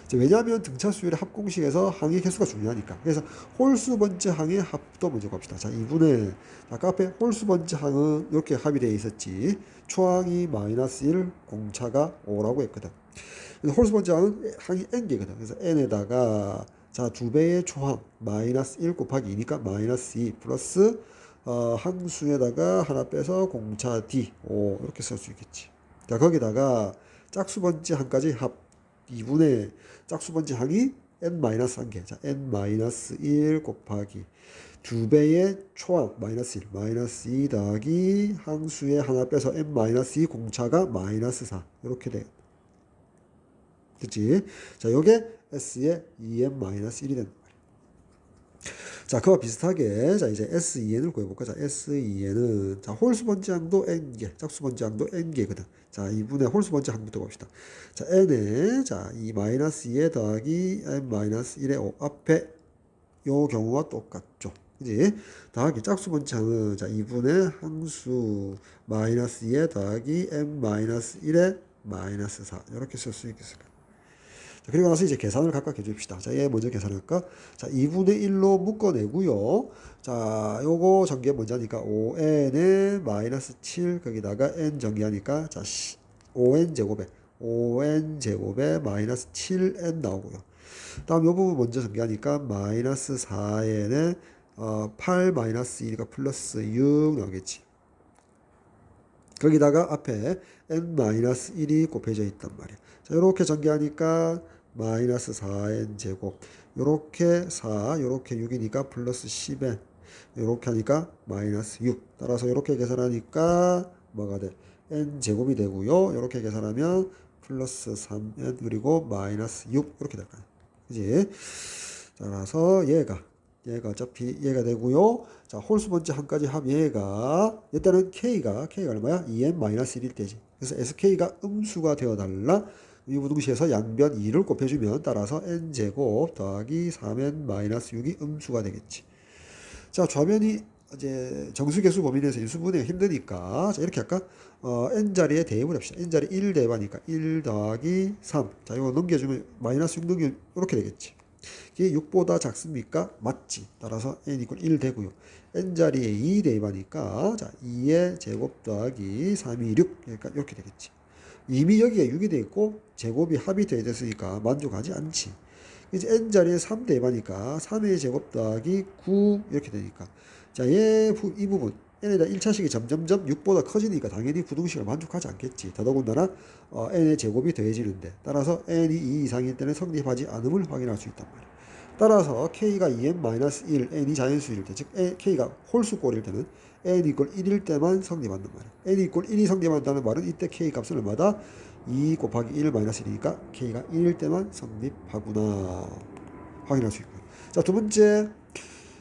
Speaker 1: 자, 왜냐하면 등차 수열의 합공식에서 항의 개수가 중요하니까. 그래서 홀수 번째 항의 합도 먼저 갑시다. 자, 2분의 아까 앞에 홀수 번째 항은 이렇게 합이 되어 있었지. 초항이 마이너스 1, 공차가 5라고 했거든. 홀수 번째 항이 n개거든. 그래서 n에다가 자, 두 배의 초항 마이너스 1 곱하기 2니까 마이너스 2 플러스 항수에다가 하나 빼서 공차 d 5 이렇게 쓸 수 있겠지. 자, 거기다가 짝수 번째 항까지 합 2분의 짝수 번째 항이 n-1개. 자, n-1 곱하기 두 배의 초항 마이너스 1, 마이너스 2 더하기 항수에 하나 빼서 n-2 공차가 마이너스 4 이렇게 돼. 그치? 자, 요게 S의 2n-1이 된다. 자, 그와 비슷하게, 자, 이제 S2n을 구해볼까? 자, S2n은, 자, 홀수 번째 항도 n개, 짝수 번째 항도 n개거든. 자, 2분의 홀수 번째 항부터 봅시다. 자, n에, 자, 이 마이너스 2에 더하기 n-1의 5 앞에 요 경우와 똑같죠. 그지? 더하기 짝수 번째 항은, 자, 2분의 항수 마이너스 2에 더하기 n-1의 마이너스 4. 이렇게 쓸 수 있겠습니다. 그리고 나서 이제 계산을 각각 해줍시다. 자, 얘 먼저 계산할까? 자, 2분의 1로 묶어내고요. 자, 요거 전개 먼저 하니까 5n에 마이너스 7 거기다가 n 전개하니까 자, 5n 제곱에 마이너스 7n 나오고요. 다음 요 부분 먼저 전개하니까 마이너스 4n에 8 마이너스 2니까 플러스 6 나오겠지. 거기다가 앞에 n-1이 곱해져 있단 말이야. 자, 요렇게 전개하니까 마이너스 4n 제곱, 요렇게 4, 요렇게 6이니까 플러스 10n, 요렇게 하니까 마이너스 6. 따라서 요렇게 계산하니까 뭐가 돼? n 제곱이 되고요. 요렇게 계산하면 플러스 3n 그리고 마이너스 6 이렇게 될 거야. 그지? 따라서 얘가 어차피 얘가 되고요. 자, 홀수 번째 항까지 합 얘가 일단은 K가 얼마야? 2n-1일 때지. 그래서 SK가 음수가 되어달라. 이 부등식에서 양변 2를 곱해주면 따라서 n제곱 더하기 3n-6이 음수가 되겠지. 자, 좌변이 이제 정수계수 범위내에서 인수분해가 힘드니까 자, 이렇게 할까? n자리에 대입을 합시다. n자리 1 대입하니까 1 더하기 3. 자, 이거 넘겨주면 마이너스 6 넘기면 이렇게 되겠지. 이게 6보다 작습니까? 맞지. 따라서 n 이퀄 1 되고요. n 자리에 2 대입하니까 자 2의 제곱 더하기 3이 6. 그러니까 이렇게 되겠지. 이미 여기에 6이 돼 있고 제곱이 합이 되어 있으니까 만족하지 않지. 이제 n 자리에 3 대입하니까 3의 제곱 더하기 9 이렇게 되니까 자, 이 부분 n에다 1차식이 점점점 6보다 커지니까 당연히 부등식을 만족하지 않겠지. 더더군다나 n의 제곱이 더해지는데 따라서 n이 2 이상일 때는 성립하지 않음을 확인할 수 있단 말이야. 따라서 k가 2n-1, n이 자연수일 때, 즉 k가 홀수꼴일 때는 n 이퀄 1일 때만 성립한단 말이야. n 이퀄 1이 성립한다는 말은 이때 k 값은 얼마다? 2 곱하기 1 마이너스 1이니까 k가 1일 때만 성립하구나 확인할 수 있고요. 자, 두 번째,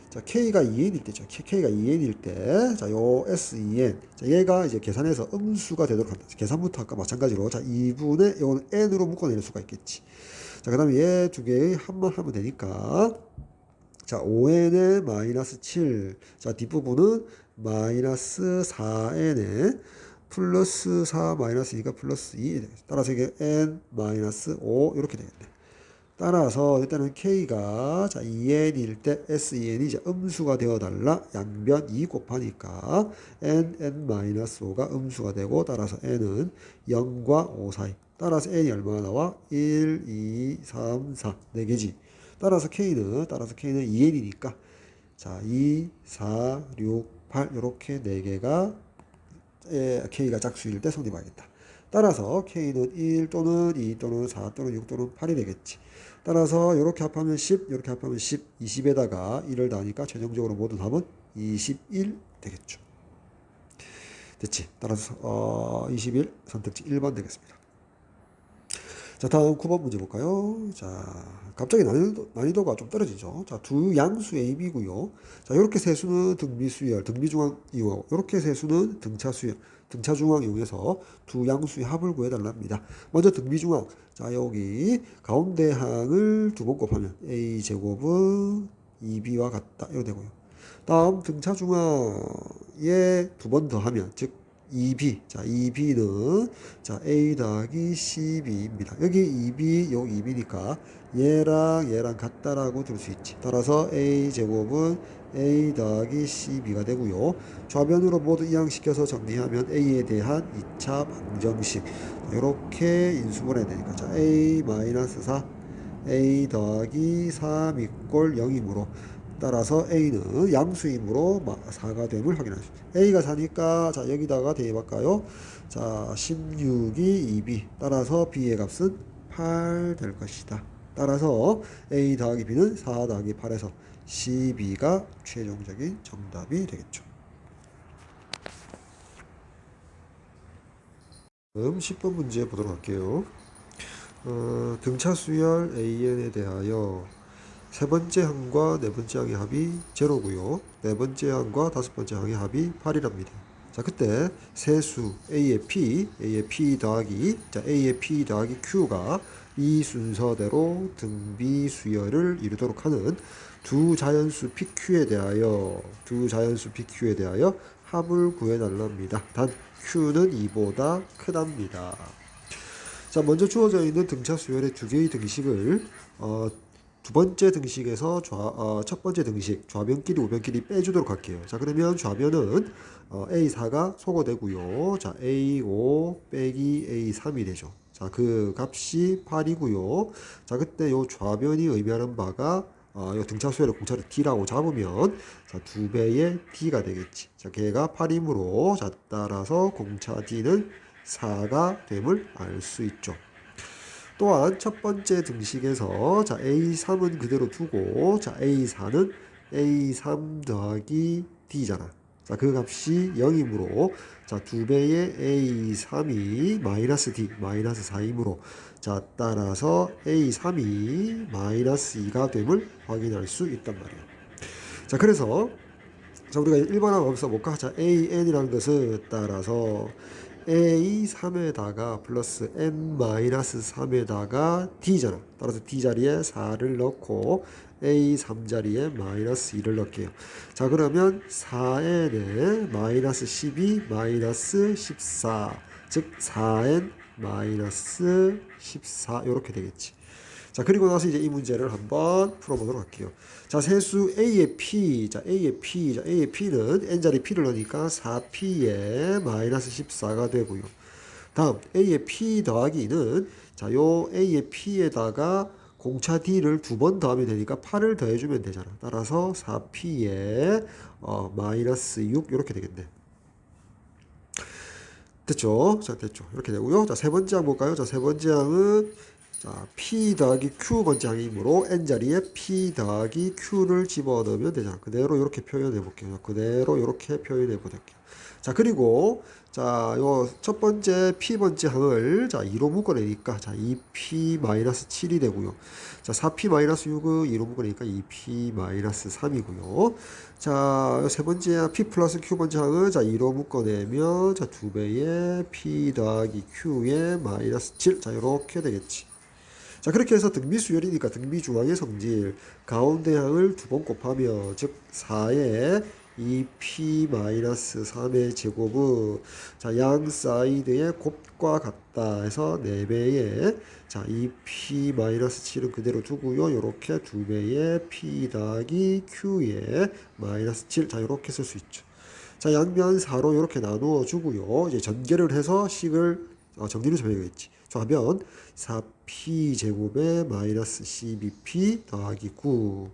Speaker 1: 자, k가 2n일 때죠. k가 2n일 때, 자, 요 s2n, 자, 얘가 이제 계산해서 음수가 되도록 한다. 계산부터 아까 마찬가지로, 자, 2분의 요거는 n으로 묶어낼 수가 있겠지. 자, 그 다음에 얘 두 개의 합만 하면 되니까, 자, 5n에 마이너스 7, 자, 뒷부분은 마이너스 4n에 플러스 4 마이너스니까 플러스 2 따라서 이게 n 마이너스 5 이렇게 되겠네. 따라서 일단은 k가 자 2n일 때 sen이 이제 음수가 되어 달라. 양변 2 곱하니까 n-5가 음수가 되고 따라서 n은 0과 5 사이. 따라서 n이 얼마나 나와? 1, 2, 3, 4 4개지. 따라서 k는 2n이니까 자 2, 4, 6, 8 이렇게 4개가 k가 작수일 때 성립하겠다. 따라서 k는 1 또는 2 또는 4 또는 6 또는 8이 되겠지. 따라서 이렇게 합하면 10, 이렇게 합하면 10, 20에다가 1을 더하니까 최종적으로 모든 합은 21 되겠죠. 됐지. 따라서 21 선택지 1번 되겠습니다. 자, 다음 9번 문제 볼까요? 자, 갑자기 난이도가 좀 떨어지죠. 자, 두 양수 A, B고요. 자, 이렇게 세수는 등비수열, 등비중앙 이용하고, 이렇게 세수는 등차수열, 등차중앙 이용해서 두 양수의 합을 구해달랍니다. 먼저 등비중앙. 자, 여기 가운데 항을 두 번 곱하면 A 제곱은 2B와 같다. 이렇게 되고요. 다음 등차중앙에 두 번 더하면, 즉 2b. 자, 2b는 자, a 더하기 12입니다. 여기 2b, 요 2b니까 얘랑 같다라고 들 수 있지. 따라서 a 제곱은 a 더하기 12가 되고요. 좌변으로 모두 이항시켜서 정리하면 a에 대한 2차 방정식. 이렇게 인수분해 되니까 자, a 마이너스 4, a 더하기 3 이꼴 0이므로 따라서 a는 양수이므로 4가 됨을 확인할 수 있습니다. a가 4니까 자 여기다가 대입할까요? 자 16이 2b 따라서 b의 값은 8 될 것이다. 따라서 a 더하기 b는 4 더하기 8에서 12가 최종적인 정답이 되겠죠. 다음 10번 문제 보도록 할게요. 등차 수열 AN에 대하여 세 번째 항과 네 번째 항의 합이 제로고요. 네 번째 항과 다섯 번째 항의 합이 8이랍니다. 자, 그때 세수 A의 P 더하기, 자, A의 P 더하기 Q가 이 순서대로 등비 수열을 이루도록 하는 두 자연수 PQ에 대하여 합을 구해달랍니다. 단 Q는 2보다 크답니다. 자, 먼저 주어져 있는 등차 수열의 두 개의 등식을 두 번째 등식에서 첫 번째 등식 좌변끼리 우변끼리 빼주도록 할게요. 자, 그러면 좌변은 A4가 소거되고요. 자, A5 빼기 A3이 되죠. 자, 그 값이 8이고요. 자, 그때 요 좌변이 의미하는 바가 요 등차 수열의 공차를 D라고 잡으면 자, 2배의 D가 되겠지. 자, 걔가 8이므로 자, 따라서 공차 D는 4가 됨을 알 수 있죠. 또한 첫 번째 등식에서 자 A3은 그대로 두고 자 A4는 A3 더하기 D잖아. 자, 그 값이 0이므로 자 2배의 A3이 마이너스 D 마이너스 4이므로 자 따라서 A3이 마이너스 2가 됨을 확인할 수 있단 말이에요. 자, 그래서 자 우리가 1번하고 여기서 뭘까? 자 AN이라는 것은 따라서 A3에다가 플러스 N-3에다가 D잖아. 따라서 D 자리에 4를 넣고 A3 자리에 마이너스 2를 넣을게요. 자, 그러면 4N에 마이너스 12 마이너스 14 즉 4N 마이너스 14 이렇게 되겠지. 자, 그리고 나서 이제 이 문제를 한번 풀어보도록 할게요. 자, 세수 A의 P, 자, A의 P, 자, A의 P는 N자리 P를 넣으니까 4P에 마이너스 14가 되고요. 다음, A의 P 더하기 2는, 자, 요 A의 P에다가 공차 D를 두 번 더하면 되니까 8을 더해주면 되잖아. 따라서 4P에 마이너스 6 이렇게 되겠네. 됐죠? 자, 됐죠. 이렇게 되고요. 자, 세 번째 항 볼까요? 자, 세 번째 항은 자, P 더하기 Q 번째 항이므로 N자리에 P 더하기 Q를 집어넣으면 되잖아. 그대로 이렇게 표현해 볼게요. 그대로 이렇게 표현해 볼게요. 자, 그리고 자, 요 첫 번째 P 번째 항을 자, 2로 묶어내니까 자, 2P-7이 되고요. 자, 4P-6은 2로 묶어내니까 2P-3이고요. 자, 세 번째 P 플러스 Q 번째 항은 자, 2로 묶어내면 자, 2배의 P 더하기 Q의 마이너스 7. 자, 이렇게 되겠지. 자, 그렇게 해서 등비수열이니까 등비중앙의 성질 가운데 항을 두 번 곱하면 즉 4에 2p-3의 제곱은 자, 양 사이드의 곱과 같다 해서 4배의 자, 2p-7은 그대로 두고요. 요렇게 2배의 p 더하기 q의 마이너스 7. 자, 요렇게 쓸 수 있죠. 자, 양면 4로 이렇게 나누어 주고요. 이제 전개를 해서 식을 정리를 좀 해야겠지. 하면 4p 제곱에 마이너스 12p 더하기 9.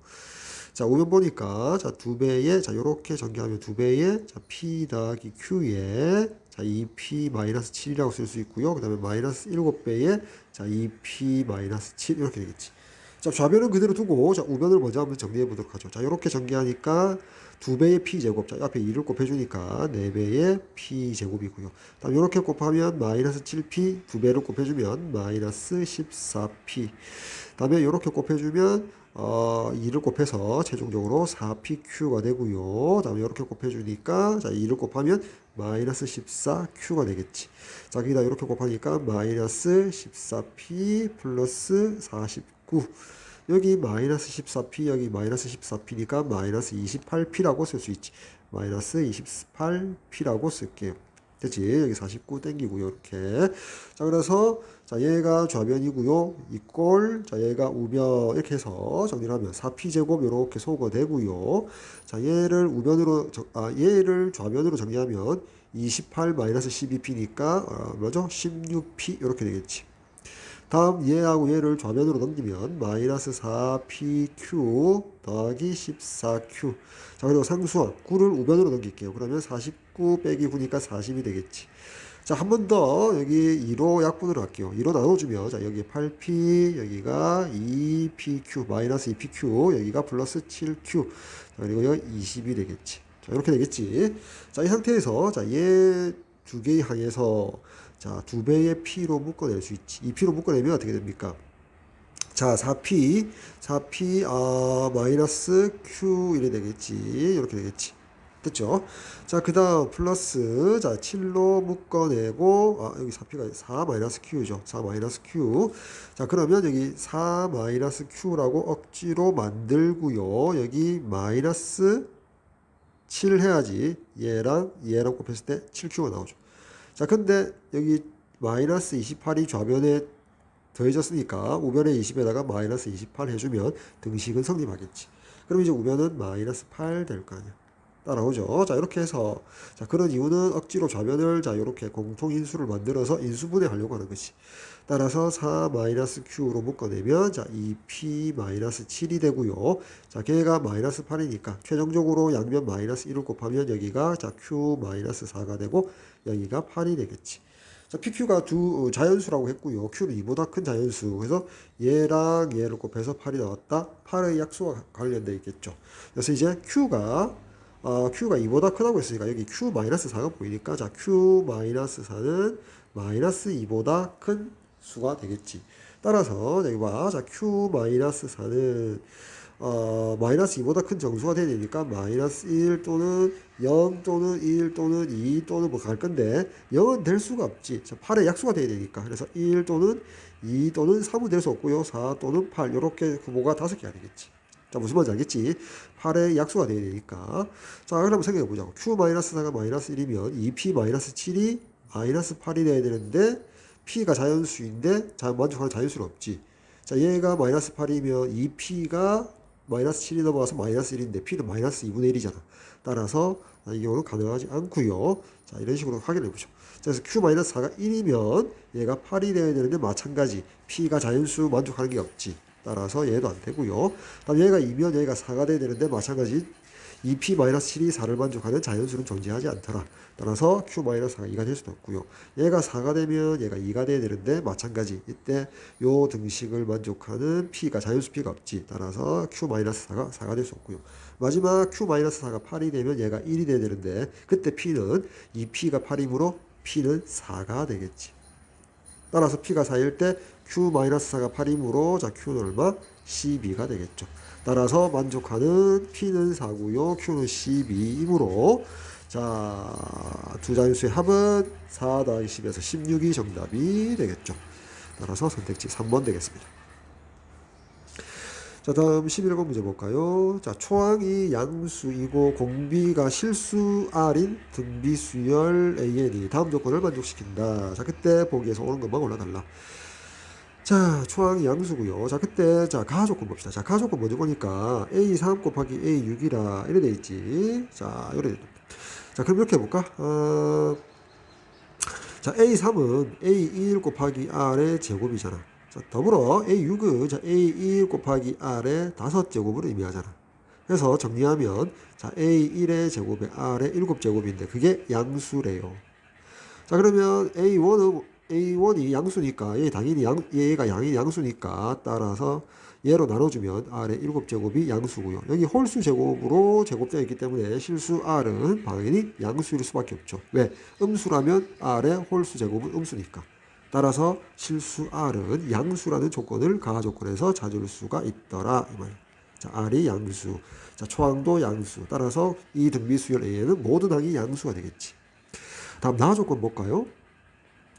Speaker 1: 자, 오면 보니까 자, 2배에 자, 요렇게 전개하면 2배에 자, p 더하기 q에 자, 2p 마이너스 7이라고 쓸 수 있고요. 그다음에 마이너스 7배에 자, 2p 마이너스 7 이렇게 되겠지. 자, 좌변은 그대로 두고 자, 우변을 먼저 한번 정리해 보도록 하죠. 자, 이렇게 전개하니까 2배의 p제곱, 자, 앞에 2를 곱해주니까 4배의 p제곱이고요. 다음 이렇게 곱하면 마이너스 7p, 2배를 곱해주면 마이너스 14p. 다음에 이렇게 곱해주면 2를 곱해서 최종적으로 4pq가 되고요. 다음에 이렇게 곱해주니까 자, 2를 곱하면 마이너스 14q가 되겠지. 자, 거기다 이렇게 곱하니까 마이너스 14p 플러스 49. 여기 마이너스 14p, 여기 마이너스 14p니까 마이너스 28p라고 쓸 수 있지. 마이너스 28p라고 쓸게요. 됐지? 여기 49 땡기고요. 이렇게. 자, 그래서, 자, 얘가 좌변이고요. 이꼴, 자, 얘가 우변. 이렇게 해서 정리를 하면 4p제곱 이렇게 소거되고요. 자, 얘를 우변으로, 얘를 좌변으로 정리하면 28 마이너스 12p니까, 뭐죠? 16p. 이렇게 되겠지. 다음 얘하고 얘를 좌변으로 넘기면 마이너스 4pq 더하기 14q. 자, 그리고 상수항 9를 우변으로 넘길게요. 그러면 49 빼기 9니까 40이 되겠지. 자, 한 번 더 여기 2로 약분을 할게요. 2로 나눠주면 자, 여기 8p, 여기가 2pq, 마이너스 2pq, 여기가 플러스 7q. 자, 그리고 여기 20이 되겠지. 자, 이렇게 되겠지. 자, 이 상태에서 자, 얘 두 개의 항에서 자, 2배의 p로 묶어낼 수 있지. 이 p로 묶어내면 어떻게 됩니까? 자, 4p, 마이너스 q 이래 되겠지. 이렇게 되겠지. 됐죠? 자, 그 다음 플러스 자, 7로 묶어내고 여기 4p가 4 마이너스 q죠. 4 마이너스 q. 자, 그러면 여기 4 마이너스 q라고 억지로 만들고요. 여기 마이너스 7 해야지 얘랑 곱했을 때 7q가 나오죠. 자, 근데 여기 마이너스 28이 좌변에 더해졌으니까 우변에 20에다가 마이너스 28 해주면 등식은 성립하겠지. 그럼 이제 우변은 마이너스 8 될 거 아니야. 따라오죠. 자, 이렇게 해서 자, 그런 이유는 억지로 좌변을 자, 이렇게 공통인수를 만들어서 인수분해하려고 하는 것이. 따라서 4 마이너스 q로 묶어내면 자, 2p 마이너스 7이 되고요. 자, 걔가 마이너스 8이니까 최종적으로 양변 마이너스 1을 곱하면 여기가 자, q 마이너스 4가 되고 여기가 8이 되겠지. 자, PQ가 두 자연수라고 했고요. Q는 2보다 큰 자연수. 그래서 얘랑 얘를 곱해서 8이 나왔다. 8의 약수와 관련되어 있겠죠. 그래서 이제 Q가 2보다 크다고 했으니까 여기 Q-4가 보이니까 자, Q-4는 마이너스 2보다 큰 수가 되겠지. 따라서 여기 봐. 자, Q-4는 마이너스 2보다 큰 정수가 돼야 되니까 마이너스 1 또는 0 또는 1 또는 2 또는 뭐 갈 건데 0은 될 수가 없지. 자, 8의 약수가 돼야 되니까. 그래서 1 또는 2 또는 3은 될 수 없고요. 4 또는 8 이렇게 후보가 5개가 되겠지. 자, 무슨 말인지 알겠지? 8의 약수가 돼야 되니까. 자, 그럼 생각해 보자고. Q-4가 마이너스 1이면 2P-7이 마이너스 8이 돼야 되는데 P가 자연수인데 만족하는 자연수는 없지. 자, 자, 얘가 마이너스 8이면 2p가 마이너스 7이 넘어가서 마이너스 1인데 p는 마이너스 2분의 1이잖아. 따라서 이 경우는 가능하지 않고요. 자, 이런 식으로 확인해 보죠. 그래서 q-4가 1이면 얘가 8이 되어야 되는데 마찬가지 p가 자연수 만족하는 게 없지. 따라서 얘도 안 되고요. 다음 얘가 2면 얘가 4가 돼야 되는데 마찬가지 2p-7이 4를 만족하는 자연수는 존재하지 않더라. 따라서 q-4가 2가 될 수도 없고요. 얘가 4가 되면 얘가 2가 돼야 되는데 마찬가지 이때 요 등식을 만족하는 p가 자연수 p가 없지. 따라서 q-4가 4가 될 수 없고요. 마지막 q-4가 8이 되면 얘가 1이 돼야 되는데 그때 p는 2p가 8이므로 p는 4가 되겠지. 따라서 p가 4일 때 q-4가 8이므로 자 q는 얼마? 12가 되겠죠. 따라서 만족하는 p는 4고요. q는 12이므로 자, 두 자연수의 합은 4 더하기 10에서 16이 정답이 되겠죠. 따라서 선택지 3번 되겠습니다. 자, 다음 11번 문제 볼까요? 자, 초항이 양수이고 공비가 실수 R인 등비수열 AN이 다음 조건을 만족시킨다. 자, 그때 보기에서 오는 것만 올라달라. 자, 초항이 양수고요. 자, 그때 자 가조건 봅시다. 자, 가조건 먼저 보니까 A3 곱하기 A6이라 이래 돼 있지. 자, 이래. 자, 그럼 이렇게 해볼까? 자, A3은 A1 곱하기 R의 제곱이잖아. 자, 더불어 A6은 자, A1 곱하기 R의 5제곱을 의미하잖아. 그래서 정리하면 자, A1의 제곱에 R의 7제곱인데 그게 양수래요. 자, 그러면 A1이 양수니까 얘 당연히 얘가 양수니까 따라서 얘로 나눠주면 R의 7제곱이 양수고요. 여기 홀수 제곱으로 제곱되어 있기 때문에 실수 R은 당연히 양수일 수밖에 없죠. 왜? 음수라면 R의 홀수 제곱은 음수니까. 따라서 실수 R은 양수라는 조건을 가조건에서 찾을 수가 있더라. 이 말이에요. 자, R이 양수. 자, 초항도 양수. 따라서 이 등비수열 A에는 모든 항이 양수가 되겠지. 다음 나조건 볼까요?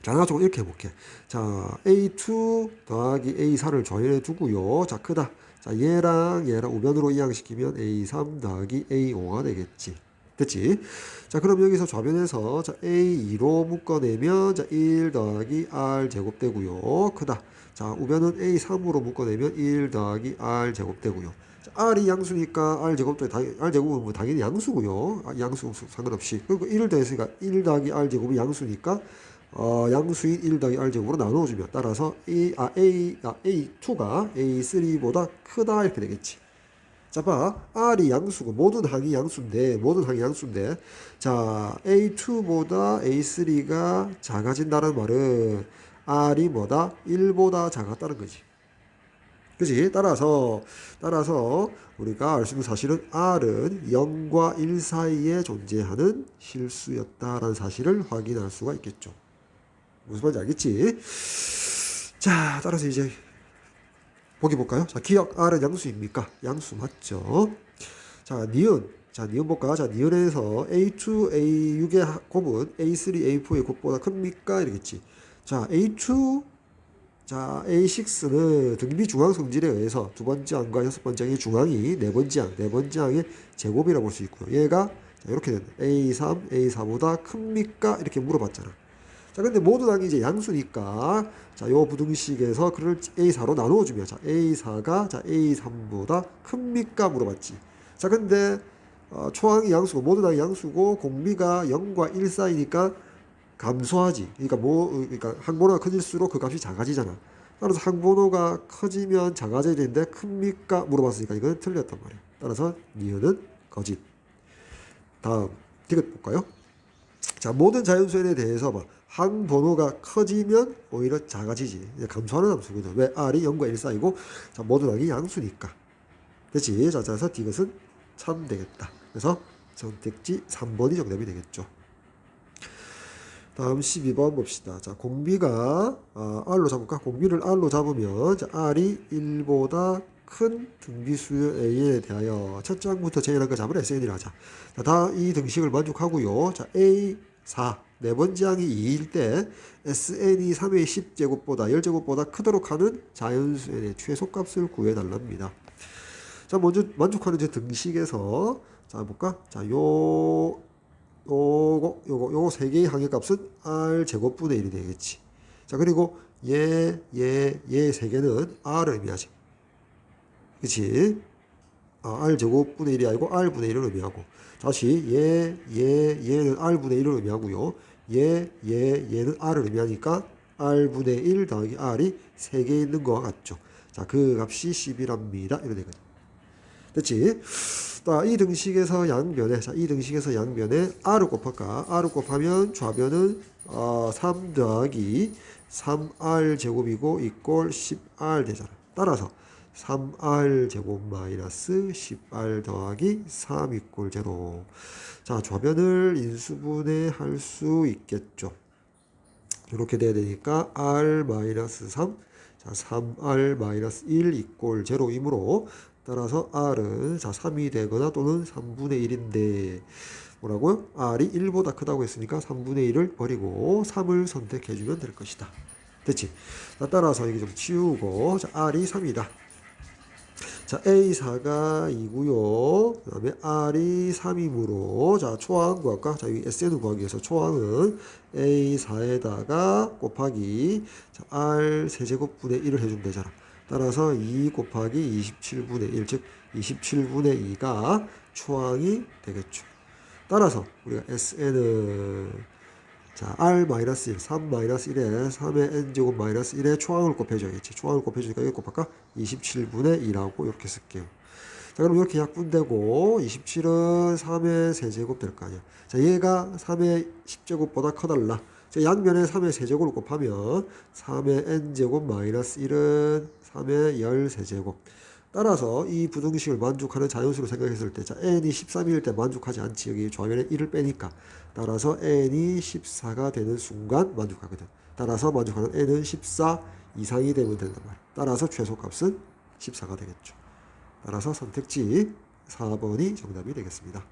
Speaker 1: 자, 나조건 이렇게 해볼게. 자, A2 더하기 A4를 조연해 두고요. 자, 크다. 자, 얘랑 우변으로 이항시키면 A3 더하기 A5가 되겠지. 됐지? 자, 그럼 여기서 좌변에서 자, A2로 묶어내면 자, 1 더하기 R 제곱 되고요. 크다. 자, 우변은 A3으로 묶어내면 1 더하기 R 제곱 되고요. 자, R이 양수니까 R 제곱도 R 제곱은 뭐 당연히 양수고요. 양수 상관없이. 그리고 1을 더했으니까 1 더하기 R 제곱이 양수니까 양수인 1 더하기 R 제곱으로 나누어주면 따라서 A2가 A3보다 크다 이렇게 되겠지. 자, 봐. R이 양수고 모든 항이 양수인데 자, A2보다 A3가 작아진다는 말은 R이 뭐다? 1보다 작았다는 거지. 그지? 따라서 우리가 알 수 있는 사실은 R은 0과 1 사이에 존재하는 실수였다라는 사실을 확인할 수가 있겠죠. 무슨 말인지 알겠지? 자, 따라서 이제 보기 볼까요? 자, 기억 R은 양수입니까? 양수 맞죠? 자, 니은 볼까? 자, 니은에서 A2, A6의 곱은 A3, A4의 곱보다 큽니까? 이러겠지. 자, A2, 자, A6는 등비 중앙 성질에 의해서 두 번째 항과 여섯 번째 항의 중항이 네 번째 항의 제곱이라고 볼 수 있고요. 얘가 자, 이렇게 된다. A3, A4보다 큽니까? 이렇게 물어봤잖아. 자, 근데 모든 항이 이제 양수니까 자, 요 부등식에서 그를 A4로 나누어주면 자, A4가 자, A3보다 큽니까? 물어봤지. 자, 근데 초항이 양수고 모든 항이 양수고 공비가 0과 1 사이니까 감소하지. 그러니까 항번호가 커질수록 그 값이 작아지잖아. 따라서 항번호가 커지면 작아져야 되는데 큽니까? 물어봤으니까 이건 틀렸단 말이야. 따라서 니은은 거짓. 다음 디귿 볼까요? 자, 모든 자연수에 대해서 봐. 항번호가 커지면 오히려 작아지지. 감소하는 함수거든. 왜? R이 0과 1 사이고 자, 모든 항이 양수니까. 그렇지? 자, 그래서 디귿은 참 되겠다. 그래서 선택지 3번이 정답이 되겠죠. 다음 12번 봅시다. 자, 공비가 R로 잡을까? 공비를 R로 잡으면 자, R이 1보다 큰 등비수열 AN에 대하여 첫째 항부터 제일한 거 잡으라 SN이라 하자. 자, 다 이 등식을 만족하고요. 자, A4 네 번째 항이 2일 때 SN이 3의 10제곱보다 10제곱보다 크도록 하는 자연수 N의 최소값을 구해달랍니다. 자, 먼저 만족하는 제 등식에서 자, 볼까? 자, 요거 세 개의 항의 값은 R 제곱분의 1이 되겠지. 자, 그리고 얘 세 개는 R을 의미하지. 그치? R 제곱 분의 1이 아니고 R 분의 1을 의미하고. 다시 얘는 R 분의 1을 의미하고요. 얘는 R을 의미하니까 R 분의 1 더하기 R이 3개 있는 거와 같죠. 자, 그 값이 10이랍니다. 이런 얘기죠. 됐지? 자, 이 등식에서 양변에, 이 등식에서 양변에 R을 곱할까? R을 곱하면 좌변은 3 더하기 3R 제곱이고 이꼴 10R 되잖아. 따라서 3R 제곱 마이너스 10R 더하기 3 이꼴 제로. 자, 좌변을 인수분해 할 수 있겠죠. 이렇게 돼야 되니까 R 마이너스 3, 자, 3R 마이너스 1 이꼴 제로이므로 따라서 R은 자 3이 되거나 또는 3분의 1인데 뭐라고요? R이 1보다 크다고 했으니까 3분의 1을 버리고 3을 선택해주면 될 것이다. 됐지? 자, 따라서 이게 좀 치우고 자, R이 3이다. 자, A4가 2고요. 그 다음에 R이 3이므로 자, 초항 구할까? 자, 여기 SN을 구하기 위해서 초항은 A4에다가 곱하기 자, R 세제곱분의 1을 해주면 되잖아. 따라서 2 곱하기 27분의 1, 즉 27분의 2가 초항이 되겠죠. 따라서 우리가 SN은 자, R-1, 3-1에 3의 n제곱 마이너스 1에 초항을 곱해줘야겠지. 초항을 곱해주니까 이거 곱할까? 27분의 2라고 이렇게 쓸게요. 자, 그럼 이렇게 약분되고 27은 3의 세제곱 될 거 아니야. 자, 얘가 3의 10제곱보다 커달라. 자, 양변에 3의 세제곱을 곱하면 3의 n제곱 마이너스 1은 3의 13제곱. 따라서 이 부등식을 만족하는 자연수로 생각했을 때, 자, n이 13일 때 만족하지 않지. 여기 좌변에 1을 빼니까. 따라서 n이 14가 되는 순간 만족하거든. 따라서 만족하는 n은 14 이상이 되면 된단 말이야. 따라서 최소값은 14가 되겠죠. 따라서 선택지 4번이 정답이 되겠습니다.